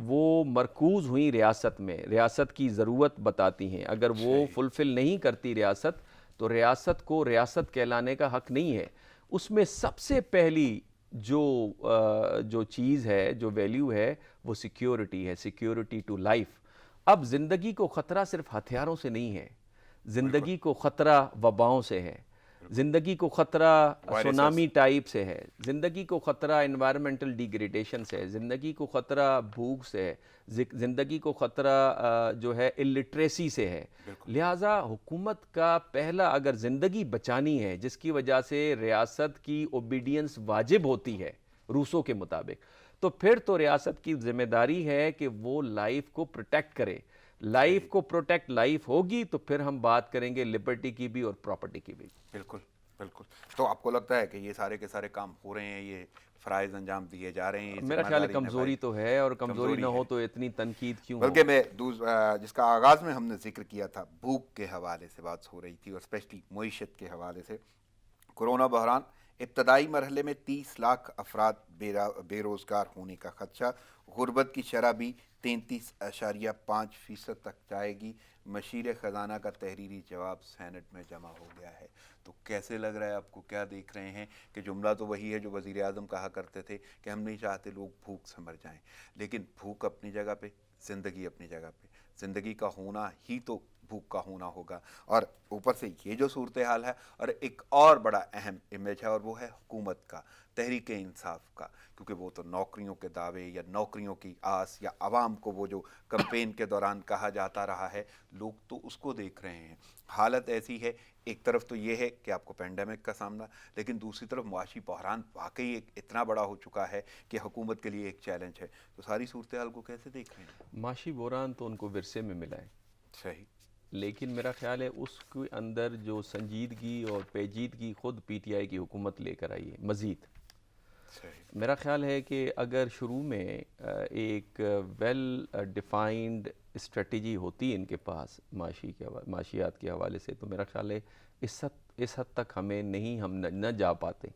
وہ مرکوز ہوئیں ریاست میں، ریاست کی ضرورت بتاتی ہیں۔ اگر وہ فلفل نہیں کرتی ریاست تو ریاست کو ریاست کہلانے کا حق نہیں ہے۔ اس میں سب سے پہلی جو چیز ہے، جو ویلیو ہے، وہ سیکیورٹی ہے، سیکیورٹی ٹو لائف۔ اب زندگی کو خطرہ صرف ہتھیاروں سے نہیں ہے، زندگی کو خطرہ وباؤں سے ہے، زندگی کو خطرہ سونامی ٹائپ سے ہے، زندگی کو خطرہ انوائرمنٹل ڈیگریڈیشن سے ہے، زندگی کو خطرہ بھوک سے ہے، زندگی کو خطرہ جو ہے الٹریسی سے ہے۔ لہٰذا حکومت کا پہلا، اگر زندگی بچانی ہے جس کی وجہ سے ریاست کی اوبیڈینس واجب ہوتی ہے روسو کے مطابق، تو پھر تو ریاست کی ذمہ داری ہے کہ وہ لائف کو پروٹیکٹ کرے۔ لائف کو پروٹیکٹ لائف ہوگی تو پھر ہم بات کریں گے لبرٹی کی بھی اور پراپرٹی کی بھی۔ بالکل بالکل۔ تو آپ کو لگتا ہے کہ یہ سارے کے سارے کام ہو رہے ہیں، یہ فرائض انجام دیے جا رہے ہیں؟ میرا خیال ہے کمزوری تو ہے، اور کمزوری نہ ہو تو اتنی تنقید کیوں ہو؟ بلکہ میں جس کا آغاز میں ہم نے ذکر کیا تھا، بھوک کے حوالے سے بات ہو رہی تھی، اور اسپیشلی معیشت کے حوالے سے۔ کورونا بحران، ابتدائی مرحلے میں 30 لاکھ افراد بے روزگار ہونے کا خدشہ، غربت کی شرح بھی 33.5% تک جائے گی۔ مشیر خزانہ کا تحریری جواب سینٹ میں جمع ہو گیا ہے۔ تو کیسے لگ رہا ہے آپ کو؟ کیا دیکھ رہے ہیں کہ جملہ تو وہی ہے جو وزیر اعظم کہا کرتے تھے کہ ہم نہیں چاہتے لوگ بھوک سے مر جائیں، لیکن بھوک اپنی جگہ پہ، زندگی اپنی جگہ پہ، زندگی کا ہونا ہی تو بھوک کا ہونا ہوگا۔ اور اوپر سے یہ جو صورتحال ہے، اور ایک اور بڑا اہم امیج ہے، اور وہ ہے حکومت کا، تحریک انصاف کا، کیونکہ وہ تو نوکریوں کے دعوے یا نوکریوں کی آس، یا عوام کو وہ جو کمپین کے دوران کہا جاتا رہا ہے، لوگ تو اس کو دیکھ رہے ہیں۔ حالت ایسی ہے، ایک طرف تو یہ ہے کہ آپ کو پینڈیمک کا سامنا، لیکن دوسری طرف معاشی بحران واقعی ایک اتنا بڑا ہو چکا ہے کہ حکومت کے لیے ایک چیلنج ہے۔ تو ساری صورتحال کو کیسے دیکھ رہے ہیں؟ معاشی بحران تو ان کو ورثے میں ملا ہے، صحیح، لیکن میرا خیال ہے اس کے اندر جو سنجیدگی اور پیچیدگی خود پی ٹی آئی کی حکومت لے کر آئی ہے مزید۔ میرا خیال ہے کہ اگر شروع میں ایک ویل ڈیفائنڈ اسٹریٹجی ہوتی ان کے پاس معاشیات کے حوالے سے، تو میرا خیال ہے اس حد تک ہم نہ جا پاتے۔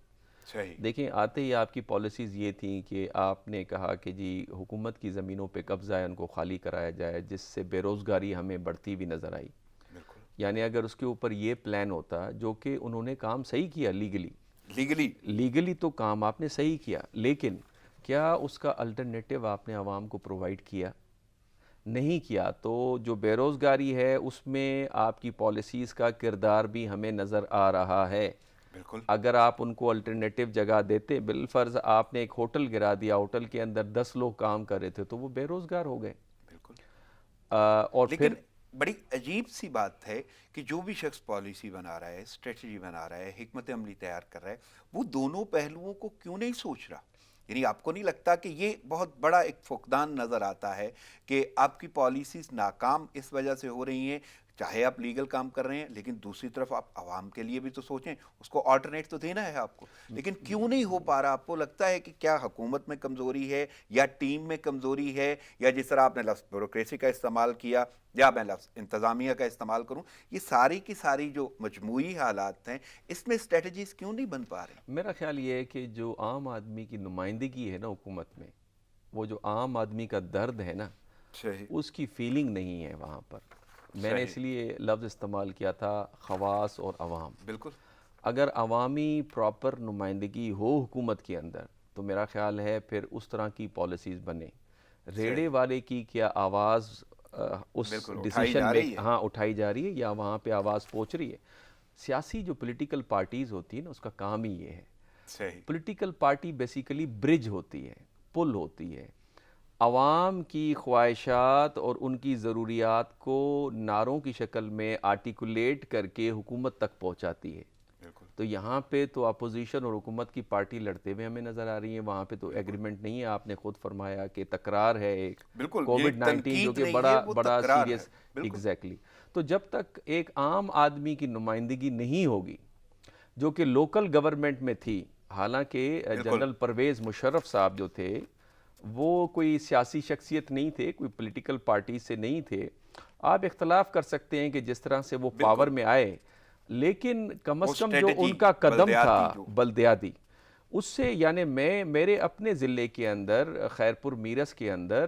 دیکھیں، آتے ہی آپ کی پالیسیز یہ تھیں کہ آپ نے کہا کہ جی حکومت کی زمینوں پہ قبضہ ہے، ان کو خالی کرایا جائے، جس سے بے روزگاری ہمیں بڑھتی بھی نظر آئی۔ یعنی اگر اس کے اوپر یہ پلان ہوتا، جو کہ انہوں نے کام صحیح کیا، لیگلی تو کام آپ نے صحیح کیا، لیکن کیا اس کا الٹرنیٹیو آپ نے عوام کو پرووائڈ کیا؟ نہیں کیا۔ تو جو بے روزگاری ہے اس میں آپ کی پالیسیز کا کردار بھی ہمیں نظر آ رہا ہے۔ بالکل. اگر آپ ان کو الٹرنیٹیو جگہ دیتے، بالفرض آپ نے ایک ہوٹل گرا دیا، ہوٹل کے اندر 10 لوگ کام کر رہے تھے تو وہ بے روزگار ہو گئے. بالکل. اور لیکن پھر بڑی عجیب سی بات ہے کہ جو بھی شخص پالیسی بنا رہا ہے، اسٹریٹجی بنا رہا ہے، حکمت عملی تیار کر رہا ہے، وہ دونوں پہلوؤں کو کیوں نہیں سوچ رہا؟ یعنی آپ کو نہیں لگتا کہ یہ بہت بڑا ایک فقدان نظر آتا ہے کہ آپ کی پالیسیز ناکام اس وجہ سے ہو رہی ہیں؟ چاہے آپ لیگل کام کر رہے ہیں، لیکن دوسری طرف آپ عوام کے لیے بھی تو سوچیں، اس کو آلٹرنیٹ تو دینا ہے آپ کو. لیکن کیوں نہیں ہو پا رہا؟ آپ کو لگتا ہے کہ کیا حکومت میں کمزوری ہے، یا ٹیم میں کمزوری ہے، یا جس طرح آپ نے لفظ بیوروکریسی کا استعمال کیا، یا میں لفظ انتظامیہ کا استعمال کروں، یہ ساری کی ساری جو مجموعی حالات ہیں، اس میں اسٹریٹجیز کیوں نہیں بن پا رہی؟ میرا خیال یہ ہے کہ جو عام آدمی کی نمائندگی ہے نا حکومت میں، وہ جو عام آدمی کا درد ہے نا، صحیح. اس کی فیلنگ نہیں ہے وہاں پر. میں نے صحیح. اس لیے لفظ استعمال کیا تھا خواص اور عوام. بالکل. اگر عوامی پراپر نمائندگی ہو حکومت کے اندر تو میرا خیال ہے پھر اس طرح کی پالیسیز بنے. ریڑے صحیح. والے کی کیا آواز اس بالکل اٹھائی ڈیسیشن جا میں رہی ہے. ہاں اٹھائی جا رہی ہے یا وہاں پہ آواز پہنچ رہی ہے؟ سیاسی جو پولیٹیکل پارٹیز ہوتی ہیں نا، اس کا کام ہی یہ ہے. صحیح. پولیٹیکل پارٹی بیسیکلی برج ہوتی ہے، پل ہوتی ہے. عوام کی خواہشات اور ان کی ضروریات کو نعروں کی شکل میں آرٹیکولیٹ کر کے حکومت تک پہنچاتی ہے. بالکل. تو یہاں پہ تو اپوزیشن اور حکومت کی پارٹی لڑتے ہوئے ہمیں نظر آ رہی ہیں. وہاں پہ تو ایگریمنٹ نہیں ہے. آپ نے خود فرمایا کہ تکرار ہے ایک بالکل. یہ کووڈ-19 جو تنقید کہ نہیں ہے، وہ بڑا تکرار ہے. سیریس. بالکل. ایگزیکٹلی. تو جب تک ایک عام آدمی کی نمائندگی نہیں ہوگی جو کہ لوکل گورنمنٹ میں تھی، حالانکہ بالکل. جنرل پرویز مشرف صاحب جو تھے وہ کوئی سیاسی شخصیت نہیں تھے، کوئی پولیٹیکل پارٹی سے نہیں تھے. آپ اختلاف کر سکتے ہیں کہ جس طرح سے وہ پاور میں آئے، لیکن کم وہ از کم جو ان اسٹریٹجی کا قدم تھا بلدیاتی جو بلدیاتی، اس سے یعنی میرے اپنے ضلع کے اندر خیرپور میرس کے اندر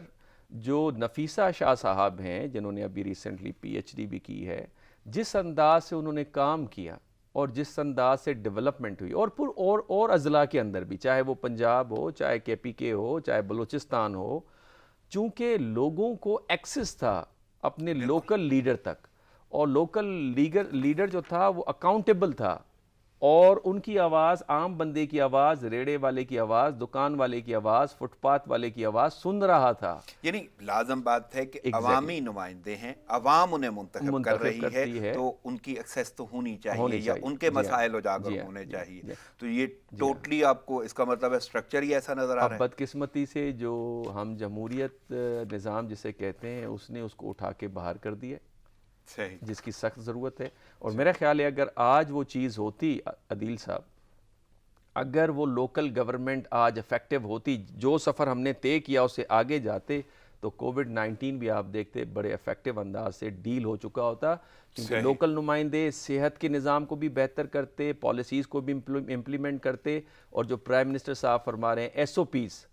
جو نفیسہ شاہ صاحب ہیں جنہوں نے ابھی ریسنٹلی پی ایچ ڈی بھی کی ہے، جس انداز سے انہوں نے کام کیا اور جس انداز سے ڈیولپمنٹ ہوئی، اور اضلاع کے اندر بھی، چاہے وہ پنجاب ہو، چاہے کے پی کے ہو، چاہے بلوچستان ہو، چونکہ لوگوں کو ایکسس تھا اپنے لوکل لیڈر تک، اور لوکل لیڈر جو تھا وہ اکاؤنٹیبل تھا، اور ان کی آواز، عام بندے کی آواز، ریڑے والے کی آواز، دکان والے کی آواز، فٹ پاتھ والے کی آواز سن رہا تھا. یعنی لازم بات ہے کہ ایگزیکٹلی عوامی نمائندے ہیں، عوام انہیں منتخب کر رہی ہے، کرتی ہے، تو ان کی ایکسیس تو ہونی چاہیے، ہونی یا چاہیے. ان کے جی ہاں، مسائل اجاگر جی ہاں، ہونے جی چاہیے. ہاں. تو یہ ٹوٹلی آپ کو اس کا مطلب ہے اسٹرکچر ہی ایسا نظر آ رہا اب ہے. بدقسمتی سے جو ہم جمہوریت نظام جسے کہتے ہیں، اس نے اس کو اٹھا کے باہر کر دیا، صحیح. جس کی سخت ضرورت ہے. اور میرا خیال ہے اگر آج وہ چیز ہوتی عدیل صاحب، اگر وہ لوکل گورنمنٹ آج افیکٹو ہوتی، جو سفر ہم نے طے کیا اسے آگے جاتے، تو کووڈ-19 بھی آپ دیکھتے بڑے افیکٹو انداز سے ڈیل ہو چکا ہوتا، کیونکہ صحیح. لوکل نمائندے صحت کے نظام کو بھی بہتر کرتے، پالیسیز کو بھی امپلیمنٹ کرتے، اور جو پرائم منسٹر صاحب فرما رہے ہیں ایس او پیز،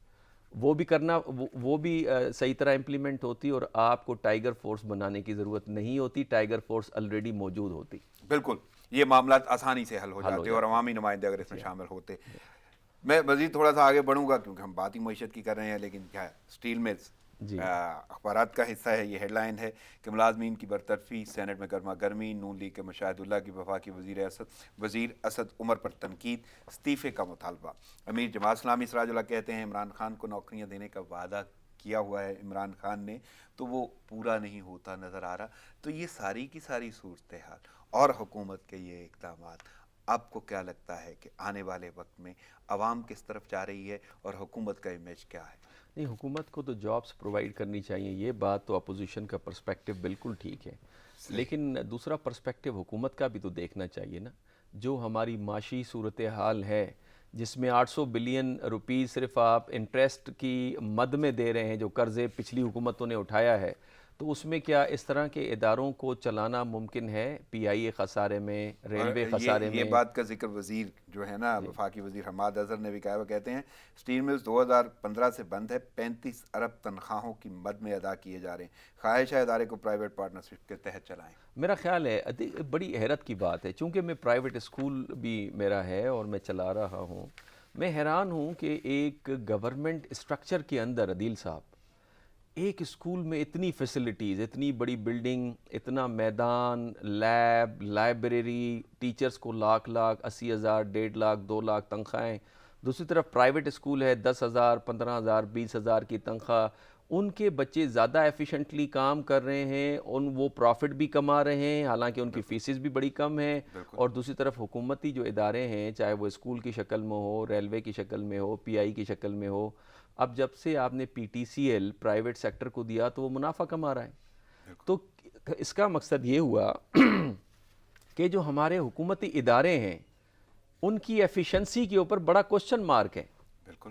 وہ بھی کرنا، وہ بھی صحیح طرح امپلیمنٹ ہوتی، اور آپ کو ٹائیگر فورس بنانے کی ضرورت نہیں ہوتی، ٹائیگر فورس آلریڈی موجود ہوتی. بالکل. یہ معاملات آسانی سے حل ہو حل ہو جاتے اور جاتے. عوامی نمائندے اگر اس میں شامل ہوتے. میں مزید تھوڑا سا آگے بڑھوں گا کیونکہ ہم بات ہی معیشت کی کر رہے ہیں، لیکن کیا ہے، اسٹیل ملز جی. اخبارات کا حصہ ہے. یہ ہیڈ لائن ہے کہ ملازمین کی برطرفی، سینٹ میں گرما گرمی، نون لیگ کے مشاہد اللہ کی وفاقی وزیر اسد عمر پر تنقید، استعفے کا مطالبہ. امیر جماعت اسلامی سراج اللہ کہتے ہیں عمران خان کو نوکریاں دینے کا وعدہ کیا ہوا ہے عمران خان نے، تو وہ پورا نہیں ہوتا نظر آ رہا. تو یہ ساری کی ساری صورتحال اور حکومت کے یہ اقدامات، آپ کو کیا لگتا ہے کہ آنے والے وقت میں عوام کس طرف جا رہی ہے اور حکومت کا امیج کیا ہے؟ نہیں، حکومت کو تو جابس پرووائڈ کرنی چاہیے، یہ بات تو اپوزیشن کا پرسپیکٹو بالکل ٹھیک ہے، لیکن دوسرا پرسپیکٹو حکومت کا بھی تو دیکھنا چاہیے نا. جو ہماری معاشی صورتحال ہے جس میں 800 بلین روپیز صرف آپ انٹرسٹ کی مد میں دے رہے ہیں، جو قرضے پچھلی حکومتوں نے اٹھایا ہے، تو اس میں کیا اس طرح کے اداروں کو چلانا ممکن ہے؟ پی آئی اے خسارے میں، ریلوے خسارے یہ میں. بات کا ذکر وزیر جو ہے نا وفاقی وزیر حماد اظہر نے بھی کہا. وہ کہتے ہیں اسٹیل ملز 2015 سے بند ہے، 35 ارب تنخواہوں کی مد میں ادا کیے جا رہے ہیں، خواہش ہے ادارے کو پرائیویٹ پارٹنرشپ کے تحت چلائیں. میرا خیال ہے بڑی حیرت کی بات ہے، چونکہ میں پرائیویٹ اسکول بھی میرا ہے اور میں چلا رہا ہوں. میں حیران ہوں کہ ایک گورنمنٹ اسٹرکچر کے اندر عدیل صاحب ایک اسکول میں اتنی فیسلٹیز، اتنی بڑی بلڈنگ، اتنا میدان، لیب، لائبریری، ٹیچرز کو لاکھ 80,000، 1.5 لاکھ، 2 لاکھ تنخواہیں. دوسری طرف پرائیویٹ اسکول ہے 10,000، 15,000، 20,000 کی تنخواہ. ان کے بچے زیادہ ایفیشنٹلی کام کر رہے ہیں، وہ پروفٹ بھی کما رہے ہیں، حالانکہ ان کی فیسز بھی بڑی کم ہیں. اور دوسری طرف حکومتی جو ادارے ہیں، چاہے وہ اسکول کی شکل میں ہو، ریلوے کی شکل میں ہو، پی آئی کی شکل میں ہو، اب جب سے آپ نے P T C L private sector کو دیا تو وہ منافع کما رہا ہے. تو اس کا مقصد یہ ہوا کہ جو ہمارے حکومتی ادارے ہیں ان کی ایفیشنسی کے اوپر بڑا کوسچن مارک ہے. بالکل.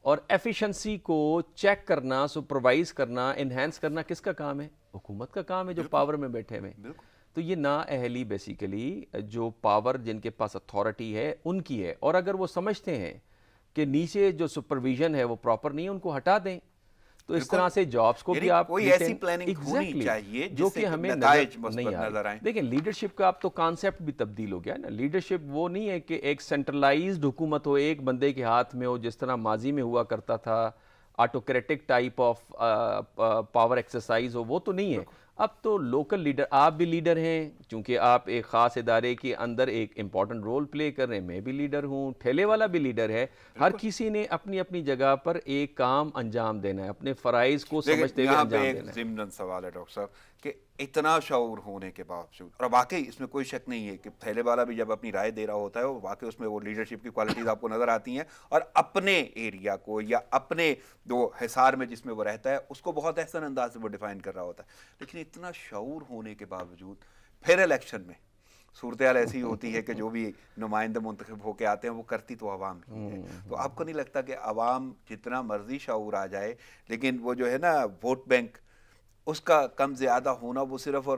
اور ایفیشنسی کو چیک کرنا، سپروائز کرنا، انہینس کرنا کس کا کام ہے؟ حکومت کا کام ہے جو پاور میں بیٹھے ہوئے. تو یہ نااہلی بیسیکلی جو پاور جن کے پاس اتھارٹی ہے ان کی ہے. اور اگر وہ سمجھتے ہیں کہ نیچے جو سپرویژن ہے وہ پراپر نہیں ہے، ان کو ہٹا دیں. تو اس طرح سے جابز کو بھی آپ کوئی ایسی پلاننگ ہونی چاہیے جو کہ ہمیں نظر آئے. دیکھیں لیڈرشپ کا اب تو کانسیپٹ بھی تبدیل ہو گیا ہے نا. لیڈرشپ وہ نہیں ہے کہ ایک سینٹرلائزڈ حکومت ہو، ایک بندے کے ہاتھ میں ہو جس طرح ماضی میں ہوا کرتا تھا، autocratic type of power exercise ہو، وہ تو نہیں ہے. اب تو لوکل لیڈر، آپ بھی لیڈر ہیں چونکہ آپ ایک خاص ادارے کے اندر ایک امپورٹنٹ رول پلے کر رہے ہیں. میں بھی لیڈر ہوں، ٹھیلے والا بھی لیڈر ہے. ہر کسی نے اپنی اپنی جگہ پر ایک کام انجام دینا ہے، اپنے فرائض کو سمجھتے ہوئے انجام دینا ہے. ایک ضمن سوال ہے ڈاکٹر صاحب کہ اتنا شعور ہونے کے باوجود، اور واقعی اس میں کوئی شک نہیں ہے کہ پھیلے والا بھی جب اپنی رائے دے رہا ہوتا ہے واقعی اس میں وہ لیڈرشپ کی کوالٹیز آپ کو نظر آتی ہیں، اور اپنے ایریا کو یا اپنے جو حصار میں جس میں وہ رہتا ہے اس کو بہت احسن انداز سے وہ ڈیفائن کر رہا ہوتا ہے. لیکن اتنا شعور ہونے کے باوجود پھر الیکشن میں صورتحال ایسی ہوتی ہے کہ جو بھی نمائندے منتخب ہو کے آتے ہیں وہ کرتی تو عوام ہی ہے. تو آپ کو نہیں لگتا کہ عوام جتنا مرضی شعور آ جائے لیکن وہ جو ہے نا ووٹ بینک اس کا کم زیادہ ہونا، وہ صرف اور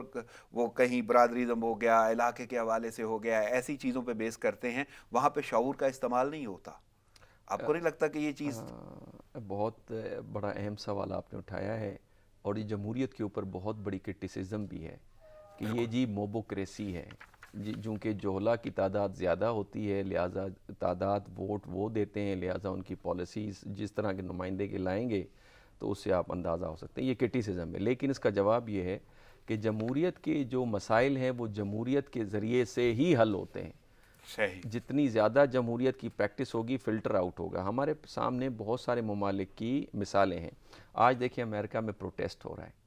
وہ کہیں برادریزم ہو گیا، علاقے کے حوالے سے ہو گیا، ایسی چیزوں پہ بیس کرتے ہیں، وہاں پہ شعور کا استعمال نہیں ہوتا. آپ کو نہیں لگتا کہ یہ چیز بہت بڑا اہم سوال آپ نے اٹھایا ہے، اور یہ جمہوریت کے اوپر بہت بڑی کرٹیسزم بھی ہے کہ یہ جی موبوکریسی ہے. چونکہ جوہلا کی تعداد زیادہ ہوتی ہے لہٰذا تعداد ووٹ وہ دیتے ہیں، لہٰذا ان کی پالیسیز جس طرح کے نمائندے کے لائیں گے تو اس سے آپ اندازہ ہو سکتے ہیں. یہ کرٹیسزم ہے. لیکن اس کا جواب یہ ہے کہ جمہوریت کے جو مسائل ہیں وہ جمہوریت کے ذریعے سے ہی حل ہوتے ہیں. جتنی زیادہ جمہوریت کی پریکٹس ہوگی فلٹر آؤٹ ہوگا. ہمارے سامنے بہت سارے ممالک کی مثالیں ہیں. آج دیکھیں امریکہ میں پروٹیسٹ ہو رہا ہے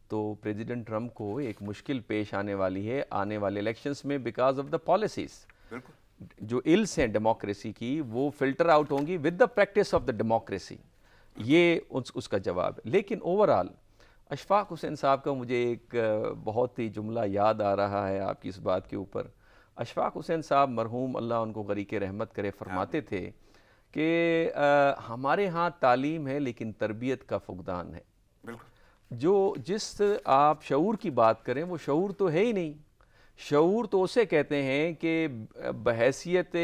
تو پریزیڈنٹ ٹرمپ کو ایک مشکل پیش آنے والی ہے آنے والے الیکشنز میں بیکاز آف دا پالیسیز. جو الس ہیں ڈیموکریسی کی وہ فلٹر آؤٹ ہوں گی with the practice of the democracy. یہ اس کا جواب ہے. لیکن اوورآل اشفاق حسین صاحب کا مجھے ایک بہت ہی جملہ یاد آ رہا ہے آپ کی اس بات کے اوپر. اشفاق حسین صاحب مرحوم اللہ ان کو غریق رحمت کرے فرماتے تھے کہ ہمارے ہاں تعلیم ہے لیکن تربیت کا فقدان ہے. جس آپ شعور کی بات کریں وہ شعور تو ہے ہی نہیں. شعور تو اسے کہتے ہیں کہ بحیثیت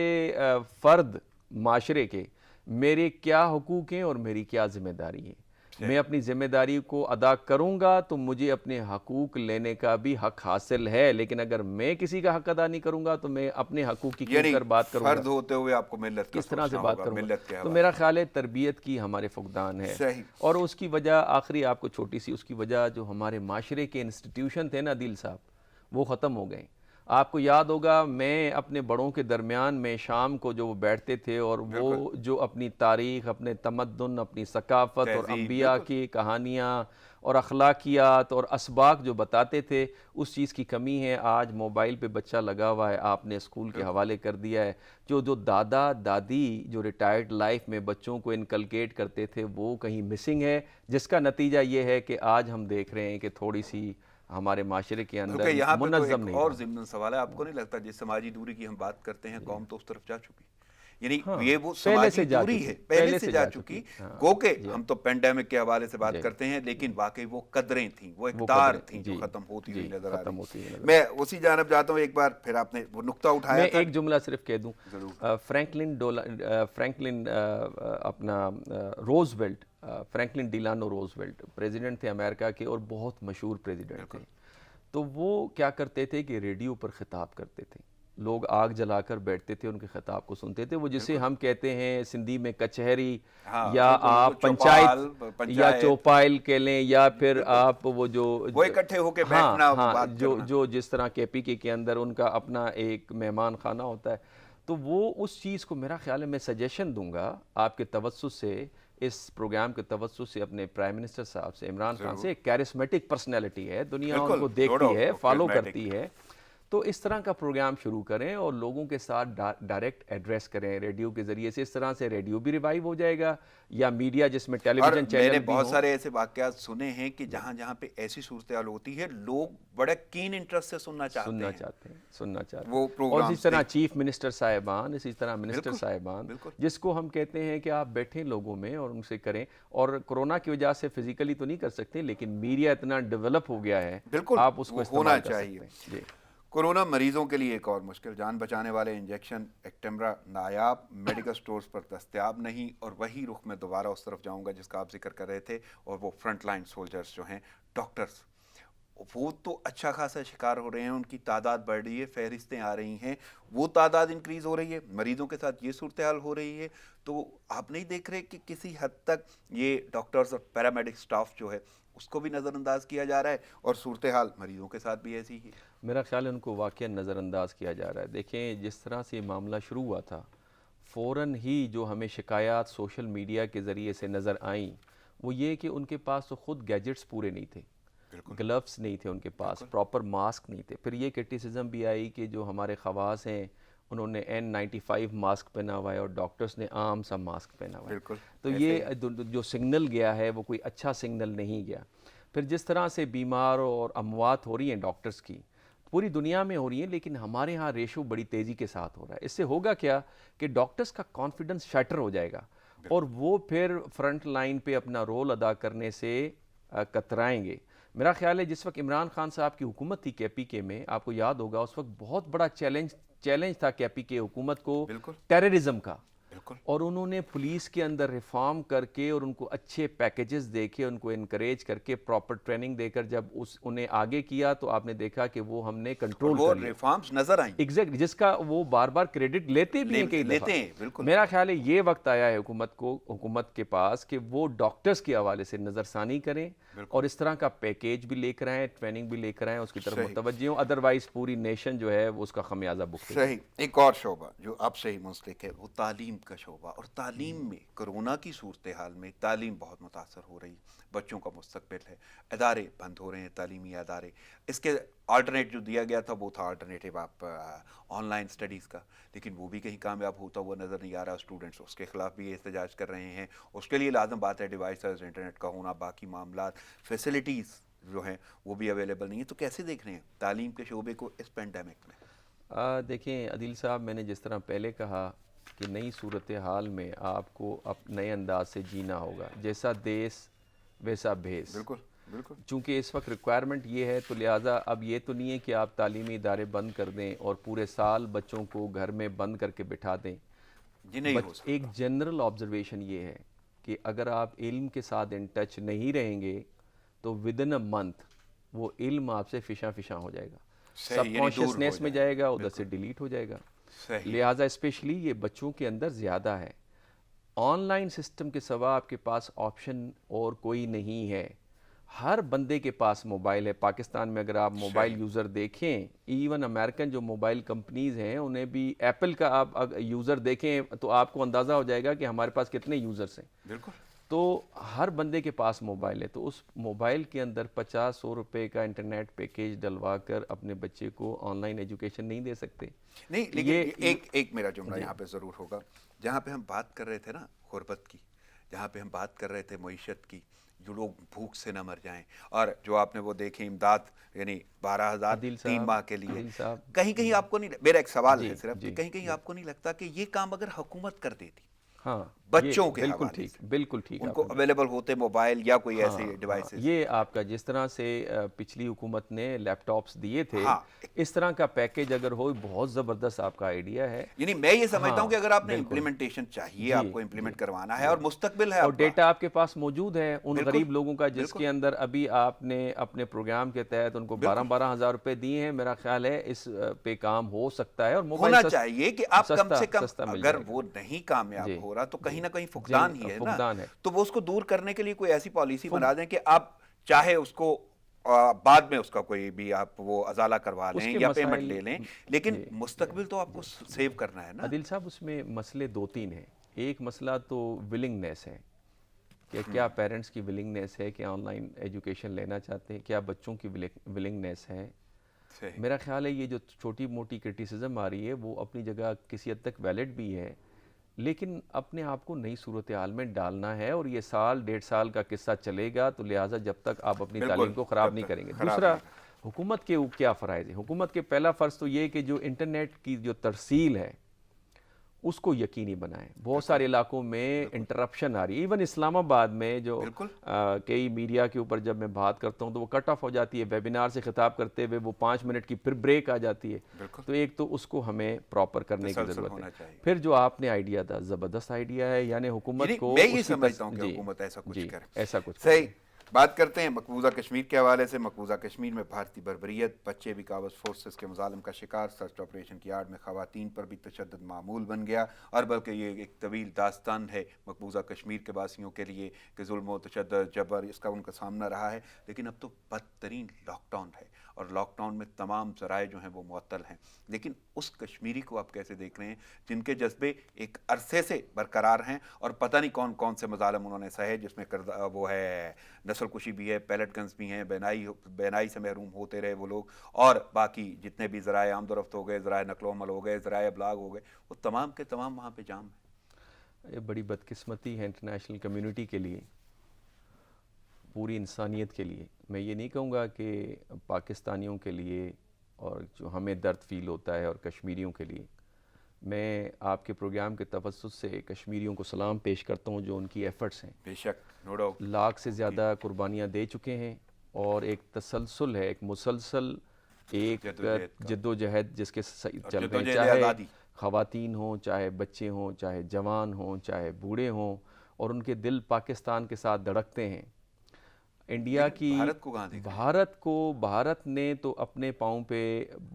فرد معاشرے کے میرے کیا حقوق ہیں اور میری کیا ذمہ داری ہے. میں اپنی ذمہ داری کو ادا کروں گا تو مجھے اپنے حقوق لینے کا بھی حق حاصل ہے. لیکن اگر میں کسی کا حق ادا نہیں کروں گا تو میں اپنے حقوق کی کیوں کر بات کروں گا؟ فرد ہوتے ہوئے آپ کو ملت کا کس طرح سے بات کروں گا؟ تو میرا میرا خیال ہے تربیت کی ہمارے فقدان ہے. اور اس کی وجہ آخری آپ کو چھوٹی سی اس کی وجہ جو ہمارے معاشرے کے انسٹیٹیوشن تھے نا دل صاحب وہ ختم ہو گئے. آپ کو یاد ہوگا میں اپنے بڑوں کے درمیان میں شام کو جو وہ بیٹھتے تھے اور وہ جو اپنی تاریخ، اپنے تمدن، اپنی ثقافت اور انبیاء کی کہانیاں اور اخلاقیات اور اسباق جو بتاتے تھے اس چیز کی کمی ہے. آج موبائل پہ بچہ لگا ہوا ہے، آپ نے اسکول کے حوالے کر دیا ہے. جو دادا دادی جو ریٹائرڈ لائف میں بچوں کو انکلکیٹ کرتے تھے وہ کہیں مسنگ ہے، جس کا نتیجہ یہ ہے کہ آج ہم دیکھ رہے ہیں کہ تھوڑی سی ہمارے معاشرے کے اندر منظم نہیں. اور ضمن سوال ہے، آپ کو نہیں لگتا جس سماجی دوری کی ہم بات کرتے ہیں قوم تو اس طرف جا چکی؟ یعنی یہ وہ سماجی دوری ہے پہلے سے جا چکی. گو کہ ہم تو پینڈیمک کے حوالے سے بات کرتے ہیں لیکن واقعی وہ قدریں تھیں، وہ اقدار تھیں جو ختم ہوتی ہوئی نظر آ رہی. میں اسی جانب جاتا ہوں. ایک بار پھر آپ نے وہ نقطہ اٹھایا تھا. میں ایک جملہ صرف کہہ دوں. فرینکلن اپنا روزویلٹ، فرینکلن ڈیلانو روزویلٹ پریزیڈنٹ تھے امریکہ کے اور بہت مشہور پریزیڈنٹ تھے. تو وہ کیا کرتے تھے کہ ریڈیو پر خطاب کرتے تھے لوگ آگ جلا کر بیٹھتے تھے، ان کے خطاب کو سنتے تھے. وہ جسے ہم کہتے ہیں سندھی میں کچہری یا آپ پنچایت یا چوپائل کہہ لیں، یا پھر آپ وہ جو وہ اکٹھے ہو کے بیٹھنا بات کرنا، جو جس طرح کے پی کے اندر ان کا اپنا ایک مہمان خانہ ہوتا ہے. تو وہ اس چیز کو میرا خیال ہے میں سجیشن دوں گا آپ کے توسط سے، اس پروگرام کے توسط سے اپنے پرائم منسٹر صاحب سے، عمران خان سے. ایک کیرسمیٹک پرسنالٹی ہے، دنیا ان کو دیکھتی ہے، فالو کرتی ہے. تو اس طرح کا پروگرام شروع کریں اور لوگوں کے ساتھ ڈائریکٹ ایڈریس کریں ریڈیو کے ذریعے سے. اس طرح سے ریڈیو بھی ریوائیو ہو جائے گا، یا میڈیا جس میں ٹیلی ویژن چینل بھی ہوں. میں نے بہت سارے ایسے واقعات سنے ہیں کہ جہاں جہاں پہ ایسی صورتحال ہوتی ہے لوگ بڑے کین انٹرسٹ سے سننا چاہتے ہیں وہ پروگرام. اور اسی طرح چیف منسٹر صاحبان، اسی طرح منسٹر صاحبان، جس کو ہم کہتے ہیں کہ آپ بیٹھیں لوگوں میں اور ان سے کریں. اور کورونا کی وجہ سے فزیکلی تو نہیں کر سکتے، لیکن میڈیا اتنا ڈیولپ ہو گیا ہے، آپ اس کو استعمال کر سکتے ہیں. کورونا مریضوں کے لیے ایک اور مشکل، جان بچانے والے انجیکشن ایکٹیمرا نایاب، میڈیکل سٹورز پر دستیاب نہیں. اور وہی رخ میں دوبارہ اس طرف جاؤں گا جس کا آپ ذکر کر رہے تھے، اور وہ فرنٹ لائن سولجرز جو ہیں، ڈاکٹرز، وہ تو اچھا خاصا شکار ہو رہے ہیں، ان کی تعداد بڑھ رہی ہے، فہرستیں آ رہی ہیں، وہ تعداد انکریز ہو رہی ہے، مریضوں کے ساتھ یہ صورتحال ہو رہی ہے. تو آپ نہیں دیکھ رہے کہ کسی حد تک یہ ڈاکٹرز اور پیرامیڈک سٹاف جو ہے اس کو بھی نظر انداز کیا جا رہا ہے، اور صورتحال مریضوں کے ساتھ بھی ایسی ہی ہے؟ میرا خیال ہے ان کو واقعا نظر انداز کیا جا رہا ہے. دیکھیں جس طرح سے یہ معاملہ شروع ہوا تھا، فوراً ہی جو ہمیں شکایات سوشل میڈیا کے ذریعے سے نظر آئیں وہ یہ کہ ان کے پاس تو خود گیجٹس پورے نہیں تھے، گلوز نہیں تھے ان کے پاس، پراپر ماسک نہیں تھے. پھر یہ کرٹیسزم بھی آئی کہ جو ہمارے خواص ہیں انہوں نے N95 ماسک پہنا ہوا ہے اور ڈاکٹرز نے عام سا ماسک پہنا ہوا ہے. تو یہ جو سگنل گیا ہے وہ کوئی اچھا سگنل نہیں گیا. پھر جس طرح سے بیمار اور اموات ہو رہی ہیں ڈاکٹرز کی، پوری دنیا میں ہو رہی ہیں، لیکن ہمارے ہاں ریشو بڑی تیزی کے ساتھ ہو رہا ہے. اس سے ہوگا کیا کہ ڈاکٹرز کا کانفیڈنس شیٹر ہو جائے گا، اور وہ پھر فرنٹ لائن پہ اپنا رول ادا کرنے سے کترائیں گے. میرا خیال ہے جس وقت عمران خان صاحب کی حکومت تھی کے پی کے میں، آپ کو یاد ہوگا اس وقت بہت بڑا چیلنج تھا کے پی کے حکومت کو ٹیررزم کا، اور انہوں نے پولیس کے اندر ریفارم کر کے اور ان کو اچھے پیکیجز دے کے ان کو انکریج کر کے پراپر ٹریننگ دے کر جب انہیں آگے کیا تو آپ نے دیکا کہ وہ ہم نے کنٹرول کر لیا. ریفارمز نظر آئیں ایگزیکٹ، جس کا وہ بار بار کریڈٹ لیتے بھی ہیں کئی دفعہ. میرا خیال ہے یہ وقت آیا ہے حکومت کے پاس کہ وہ ڈاکٹرز کے حوالے سے نظر ثانی کریں اور اس طرح کا پیکیج بھی لے کر آئیں، ٹریننگ بھی لے کر آئیں، اس کی طرف متوجہ ہوں. ادروائز پوری نیشن جو ہے وہ اس کا خمیازہ بھگتے. صحیح. ایک اور شعبہ جو آپ سے ہی منسلک ہے وہ تعلیم کا شعبہ، اور تعلیم میں کرونا کی صورتحال میں تعلیم بہت متاثر ہو رہی ہے. بچوں کا مستقبل ہے، ادارے بند ہو رہے ہیں، تعلیمی ادارے. اس کے آلٹرنیٹ جو دیا گیا تھا وہ تھا آلٹرنیٹیو آپ آن لائن اسٹڈیز کا، لیکن وہ بھی کہیں کامیاب ہوتا ہوا نظر نہیں آ رہا. اسٹوڈنٹس اس کے خلاف بھی احتجاج کر رہے ہیں. اس کے لیے لازم بات ہے ڈیوائسز، انٹرنیٹ کا ہونا، باقی معاملات، فیسلٹیز جو ہیں وہ بھی اویلیبل نہیں ہیں. تو کیسے دیکھ رہے ہیں تعلیم کے شعبے کو اس پینڈیمک میں؟ دیکھیں عدیل صاحب، میں نے جس طرح پہلے کہا کہ نئی صورتحال میں آپ کو نئے انداز سے جینا ہوگا، جیسا دیس ویسا بھیس. بالکل. چونکہ اس وقت ریکوائرمنٹ یہ ہے تو لہٰذا اب یہ تو نہیں ہے کہ آپ تعلیمی ادارے بند کر دیں اور پورے سال بچوں کو گھر میں بند کر کے بٹھا دیں. ایک جنرل آبزرویشن یہ ہے کہ اگر آپ علم کے ساتھ ان ٹچ نہیں رہیں گے تو ودن اے منتھ وہ علم آپ سے فشاں ہو جائے گا، سب کانشیسنیس میں جائے گا، ادھر سے ڈیلیٹ ہو جائے گا. لہٰذا اسپیشلی یہ بچوں کے اندر زیادہ ہے. آن لائن سسٹم کے سوا آپ کے پاس آپشن اور کوئی نہیں ہے. ہر بندے کے پاس موبائل ہے. پاکستان میں اگر آپ موبائل یوزر دیکھیں، ایون امریکن جو موبائل کمپنیز ہیں انہیں بھی، ایپل کا آپ یوزر دیکھیں تو آپ کو اندازہ ہو جائے گا کہ ہمارے پاس کتنے یوزرز ہیں. بالکل. تو ہر بندے کے پاس موبائل ہے، تو اس موبائل کے اندر 50-100 روپے کا انٹرنیٹ پیکیج ڈلوا کر اپنے بچے کو آن لائن ایجوکیشن نہیں دے سکتے. نہیں، لیکن ایک میرا جملہ یہاں پہ ضرور ہوگا. جہاں پہ ہم بات کر رہے تھے نا غربت کی، جہاں پہ ہم بات کر رہے تھے معیشت کی، جو لوگ بھوک سے نہ مر جائیں، اور جو آپ نے وہ دیکھیں امداد، یعنی 12,000 3 ماہ کے لیے، کہیں آپ کو نہیں، میرا ایک سوال ہے صرف کہ کہیں آپ کو نہیں لگتا کہ یہ کام اگر حکومت کر دیتی، ہاں بچوں کے بالکل حوالے ٹھیک، سے بالکل ٹھیک ان کو اویلیبل ہوتے موبائل یا کوئی ایسے ڈیوائسز. یہ آپ کا جس طرح سے پچھلی حکومت نے لیپ ٹاپس دیے تھے ہاں اس طرح کا پیکیج اگر ہو بہت زبردست آپ کا آئیڈیا ہے. یعنی میں یہ سمجھتا ہوں کہ اگر آپ نے بالکل امپلیمنٹیشن چاہیے، آپ جی کو امپلیمنٹ جی کروانا ہے اور مستقبل ہے اور آپ کا. ڈیٹا آپ کے پاس موجود ہے ان بالکل غریب لوگوں کا جس بالکل کے اندر ابھی آپ نے اپنے پروگرام کے تحت ان کو بالکل 12,000 روپے دیے ہیں. میرا خیال ہے اس پہ کام ہو سکتا ہے اور موبائل ہونا چاہیے کہ آپ کم سے کم سستا مل اگر جائے گا. وہ نہیں کامیاب جی ہو رہا تو کہیں جی نہ کہیں جی فقدان ہی ہے نا، فقدان ہے. تو وہ اس کو دور کرنے کے لیے کوئی ایسی پالیسی بنا دیں کہ آپ چاہے اس کو بعد میں اس کا کوئی بھی آپ وہ ازالہ کروا اس لیں کے یا پیمنٹ مسائل لے لیں، لیکن جی مستقبل تو آپ کو سیو کرنا ہے نا. عادل صاحب اس میں مسئلے 2-3 ہیں. ایک مسئلہ تو ولنگنیس ہے کہ کیا پیرنٹس کی ولنگنیس ہے کہ آن لائن ایجوکیشن لینا چاہتے ہیں، کیا بچوں کی ولنگنیس ہے. صحیح. میرا خیال ہے یہ جو چھوٹی موٹی کرٹیسزم آ رہی ہے وہ اپنی جگہ کسی حد تک ویلڈ بھی ہے، لیکن اپنے آپ کو نئی صورتحال میں ڈالنا ہے اور یہ 1.5 سال کا قصہ چلے گا تو لہٰذا جب تک آپ اپنی بالکل تعلیم کو خراب جب نہیں تک کریں گے. خراب دوسرا نہیں حکومت کے کیا فرائض ہیں. حکومت کے پہلا فرض تو یہ کہ جو انٹرنیٹ کی جو ترسیل ہے اس کو یقینی بنائیں. بہت سارے علاقوں میں انٹرپشن آ رہی ہے. ایون اسلام آباد میں جو بالکل کئی میڈیا کے اوپر جب میں بات کرتا ہوں تو وہ کٹ آف ہو جاتی ہے، ویبینار سے خطاب کرتے ہوئے وہ 5 منٹ کی پھر بریک آ جاتی ہے. بالکل تو ایک تو اس کو ہمیں پراپر کرنے کی تسلسل ضرورت ہونا ہے. چاہیے. پھر جو آپ نے آئیڈیا تھا زبردست آئیڈیا ہے، یعنی حکومت یعنی کو میں یہ اس کی سمجھتا ہوں کہ جی حکومت ایسا کچھ جی کرے. ایسا کچھ صحیح. بات کرتے ہیں مقبوضہ کشمیر کے حوالے سے. مقبوضہ کشمیر میں بھارتی بربریت، بچے بھی قابض فورسز کے مظالم کا شکار، سرچ آپریشن کی آڑ میں خواتین پر بھی تشدد معمول بن گیا. اور بلکہ یہ ایک طویل داستان ہے مقبوضہ کشمیر کے باسیوں کے لیے کہ ظلم و تشدد جبر اس کا ان کا سامنا رہا ہے. لیکن اب تو بدترین لاک ڈاؤن ہے اور لاک ڈاؤن میں تمام ذرائع جو ہیں وہ معطل ہیں. لیکن اس کشمیری کو آپ کیسے دیکھ رہے ہیں جن کے جذبے ایک عرصے سے برقرار ہیں اور پتہ نہیں کون کون سے مظالم انہوں نے سہے، جس میں وہ ہے نسل کشی بھی ہے، پیلٹ گنز بھی ہیں، بینائی سے محروم ہوتے رہے وہ لوگ، اور باقی جتنے بھی ذرائع آمد و رفت ہو گئے، ذرائع نقل و حمل ہو گئے، ذرائع ابلاغ ہو گئے، وہ تمام کے تمام وہاں پہ جام ہیں. یہ بڑی بدقسمتی ہے انٹرنیشنل کمیونٹی کے لیے، پوری انسانیت کے لیے. میں یہ نہیں کہوں گا کہ پاکستانیوں کے لیے اور جو ہمیں درد فیل ہوتا ہے اور کشمیریوں کے لیے. میں آپ کے پروگرام کے توسط سے کشمیریوں کو سلام پیش کرتا ہوں جو ان کی ایفرٹس ہیں. بے شک، نو ڈاؤٹ. لاکھ سے زیادہ قربانیاں دے چکے ہیں اور ایک تسلسل ہے، ایک مسلسل ایک جد و جہد جس کے چل رہے ہیں، چاہے خواتین ہوں، چاہے بچے ہوں، چاہے جوان ہوں، چاہے بوڑھے ہوں، اور ان کے دل پاکستان کے ساتھ دھڑکتے ہیں. انڈیا کی بھارت نے تو اپنے پاؤں پہ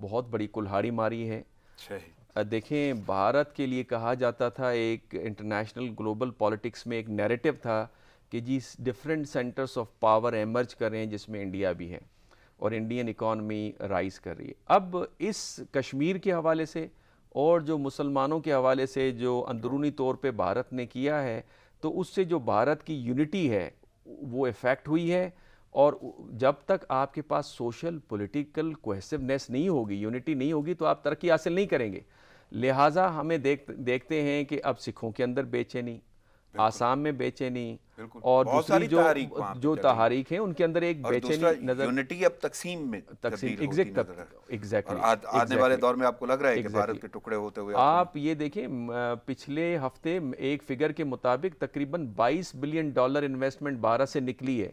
بہت بڑی کلہاڑی ماری ہے. دیکھیں بھارت کے لیے کہا جاتا تھا، ایک انٹرنیشنل گلوبل پالیٹکس میں ایک نیریٹو تھا کہ جی different centres of power emerge کر رہے ہیں جس میں انڈیا بھی ہے اور انڈین اکانومی رائز کر رہی ہے. اب اس کشمیر کے حوالے سے اور جو مسلمانوں کے حوالے سے جو اندرونی طور پہ بھارت نے کیا ہے تو اس سے جو بھارت کی یونٹی ہے وہ افیکٹ ہوئی ہے. اور جب تک آپ کے پاس سوشل پولیٹیکل کوہیسونیس نہیں ہوگی، یونٹی نہیں ہوگی، تو آپ ترقی حاصل نہیں کریں گے. لہٰذا ہمیں دیکھتے ہیں کہ اب سکھوں کے اندر بے چینی، آسام میں بے چینی، اور دوسری جو تحاریک ہیں ان کے اندر ایک بے چینی نظر، یونٹی اب تقسیم میں تبدیل ہوتی نظر ایگزیکٹلی. آنے والے دور میں آپ کو لگ رہا ہے کہ بھارت کے ٹکڑے ہوتے ہوئے آپ یہ دیکھیں پچھلے ہفتے ایک فگر کے مطابق تقریباً $22 بلین انویسٹمنٹ بھارت سے نکلی ہے.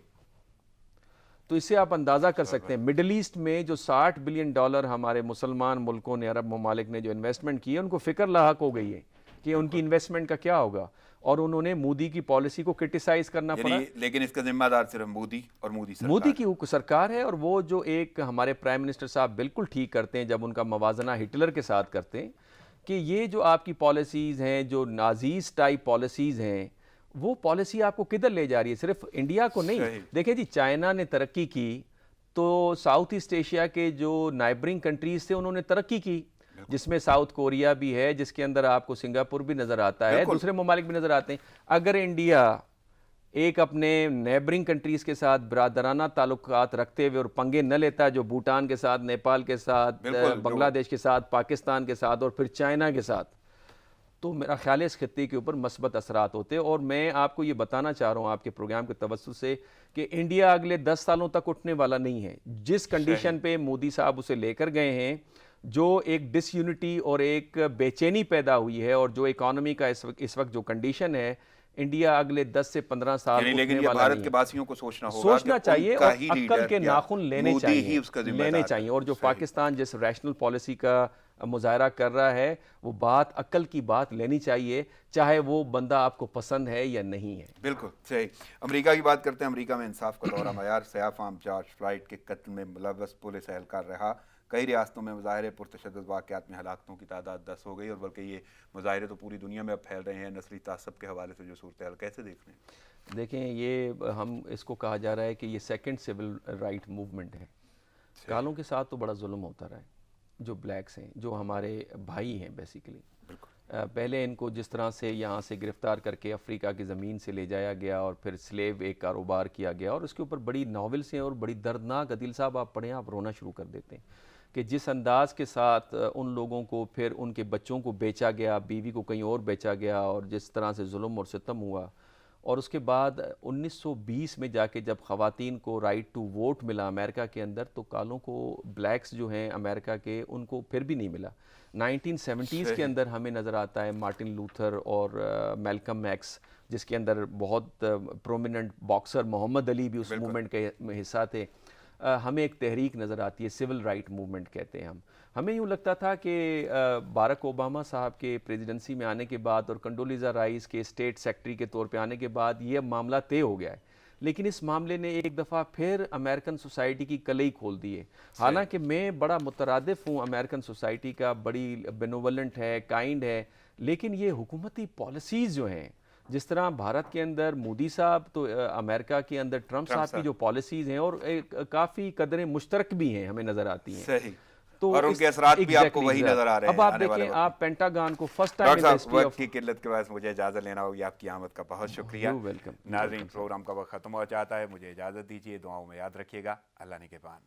تو اس سے آپ اندازہ کر سکتے ہیں مڈل ایسٹ میں جو $60 بلین ہمارے مسلمان ملکوں نے، عرب ممالک نے جو انویسٹمنٹ کی ہے، ان کو فکر لاحق ہو گئی ہے کہ ان کی انویسٹمنٹ کا کیا ہوگا، اور انہوں نے مودی کی پالیسی کو کرٹیسائز کرنا پڑا. لیکن اس کا ذمہ دار صرف مودی اور مودی کی سرکار ہے. اور وہ جو ایک ہمارے پرائم منسٹر صاحب بالکل ٹھیک کرتے ہیں جب ان کا موازنہ ہٹلر کے ساتھ کرتے ہیں کہ یہ جو آپ کی پالیسیز ہیں، جو نازیز ٹائپ پالیسیز ہیں، وہ پالیسی آپ کو کدھر لے جا رہی ہے؟ صرف انڈیا کو نہیں. دیکھیں جی چائنا نے ترقی کی تو ساؤتھ ایسٹ ایشیا کے جو نائبرنگ کنٹریز تھے انہوں نے ترقی کی، جس میں ساؤتھ کوریا بھی ہے، جس کے اندر آپ کو سنگاپور بھی نظر آتا ہے، دوسرے ممالک بھی نظر آتے ہیں. اگر انڈیا ایک اپنے نیبرنگ کنٹریز کے ساتھ برادرانہ تعلقات رکھتے ہوئے اور پنگے نہ لیتا جو بھوٹان کے ساتھ، نیپال کے ساتھ، بنگلہ دیش کے ساتھ، پاکستان کے ساتھ اور پھر چائنا کے ساتھ، تو میرا خیال ہے اس خطے کے اوپر مثبت اثرات ہوتے. اور میں آپ کو یہ بتانا چاہ رہا ہوں آپ کے پروگرام کے توسط سے کہ انڈیا اگلے 10 سالوں تک اٹھنے والا نہیں ہے. جس کنڈیشن پہ مودی صاحب اسے لے کر گئے ہیں، جو ایک ڈس یونٹی اور ایک بے چینی پیدا ہوئی ہے، اور جو اکانومی کا اس وقت جو کنڈیشن ہے، انڈیا اگلے 10 سے 15 سال لیکن یہ بھارت کے باسیوں کو سوچنا ہوگا، سوچنا چاہیے اور عقل کے ناخن لینے چاہیے، اور جو پاکستان جس ریشنل پالیسی کا مظاہرہ کر رہا ہے وہ بات عقل کی بات لینی چاہیے، چاہے وہ بندہ آپ کو پسند ہے یا نہیں ہے۔ بالکل صحیح۔ امریکہ کی بات کرتے ہیں، امریکہ میں انصاف کا دورہ معیار، سیاہ فام جارج فلائیڈ کے قتل میں ملوث پولیس اہلکار رہا، کئی ریاستوں میں مظاہرے پرتشدد واقعات میں ہلاکتوں کی تعداد 10 ہو گئی، اور بلکہ یہ مظاہرے تو پوری دنیا میں اب پھیل رہے ہیں نسلی تعصب کے حوالے سے جو صورتحال کیسے دیکھ رہے ہیں؟ دیکھیں، یہ ہم اس کو کہا جا رہا ہے کہ یہ سیکنڈ سول رائٹ موومنٹ ہے۔ کالوں کے ساتھ تو بڑا ظلم ہوتا رہا ہے، جو بلیکس ہیں، جو ہمارے بھائی ہیں بیسیکلی۔ پہلے ان کو جس طرح سے یہاں سے گرفتار کر کے افریقہ کی زمین سے لے جایا گیا اور پھر سلیو ایک کاروبار کیا گیا، اور اس کے اوپر بڑی ناولس ہیں اور بڑی دردناک، عدیل صاحب آپ پڑھیں آپ رونا شروع کر دیتے ہیں کہ جس انداز کے ساتھ ان لوگوں کو پھر ان کے بچوں کو بیچا گیا، بیوی کو کہیں اور بیچا گیا، اور جس طرح سے ظلم اور ستم ہوا۔ اور اس کے بعد 1920 میں جا کے جب خواتین کو رائٹ ٹو ووٹ ملا امریکہ کے اندر، تو کالوں کو، بلیکس جو ہیں امریکہ کے، ان کو پھر بھی نہیں ملا۔ 1970s کے اندر ہمیں نظر آتا ہے مارٹن لوتھر اور میلکم ایکس، جس کے اندر بہت پرومیننٹ باکسر محمد علی بھی اس موومنٹ کے حصہ تھے۔ ہمیں ایک تحریک نظر آتی ہے، سول رائٹ موومنٹ کہتے ہیں ہم۔ ہمیں یوں لگتا تھا کہ باراک اوباما صاحب کے پریزیڈنسی میں آنے کے بعد اور کنڈولیزا رائس کے اسٹیٹ سیکرٹری کے طور پہ آنے کے بعد یہ اب معاملہ طے ہو گیا ہے، لیکن اس معاملے نے ایک دفعہ پھر امریکن سوسائٹی کی کلئی کھول دی ہے۔ حالانکہ میں بڑا مترادف ہوں امریکن سوسائٹی کا، بڑی بینوولنٹ ہے، کائنڈ ہے، لیکن یہ حکومتی پالیسیز جو ہیں، جس طرح بھارت کے اندر مودی صاحب، تو امریکہ کے اندر ٹرمپ صاحب کی جو پالیسیز ہیں، اور کافی قدریں مشترک بھی ہیں ہمیں نظر آتی ہیں، صحیح، اور ان کے اثرات بھی آپ کو وہی نظر آ رہے ہیں۔ اب آپ دیکھیں، آپ پینٹاگان کو فرسٹ ٹائم ڈاکٹر صاحب، وقت کی قلت کے باعث مجھے اجازت لینا ہوگی، آپ کی آمد کا بہت شکریہ۔ ناظرین، پروگرام کا وقت ختم ہو جاتا ہے، مجھے اجازت دیجیے، دعاؤں میں یاد رکھیے گا، اللہ نگہبان۔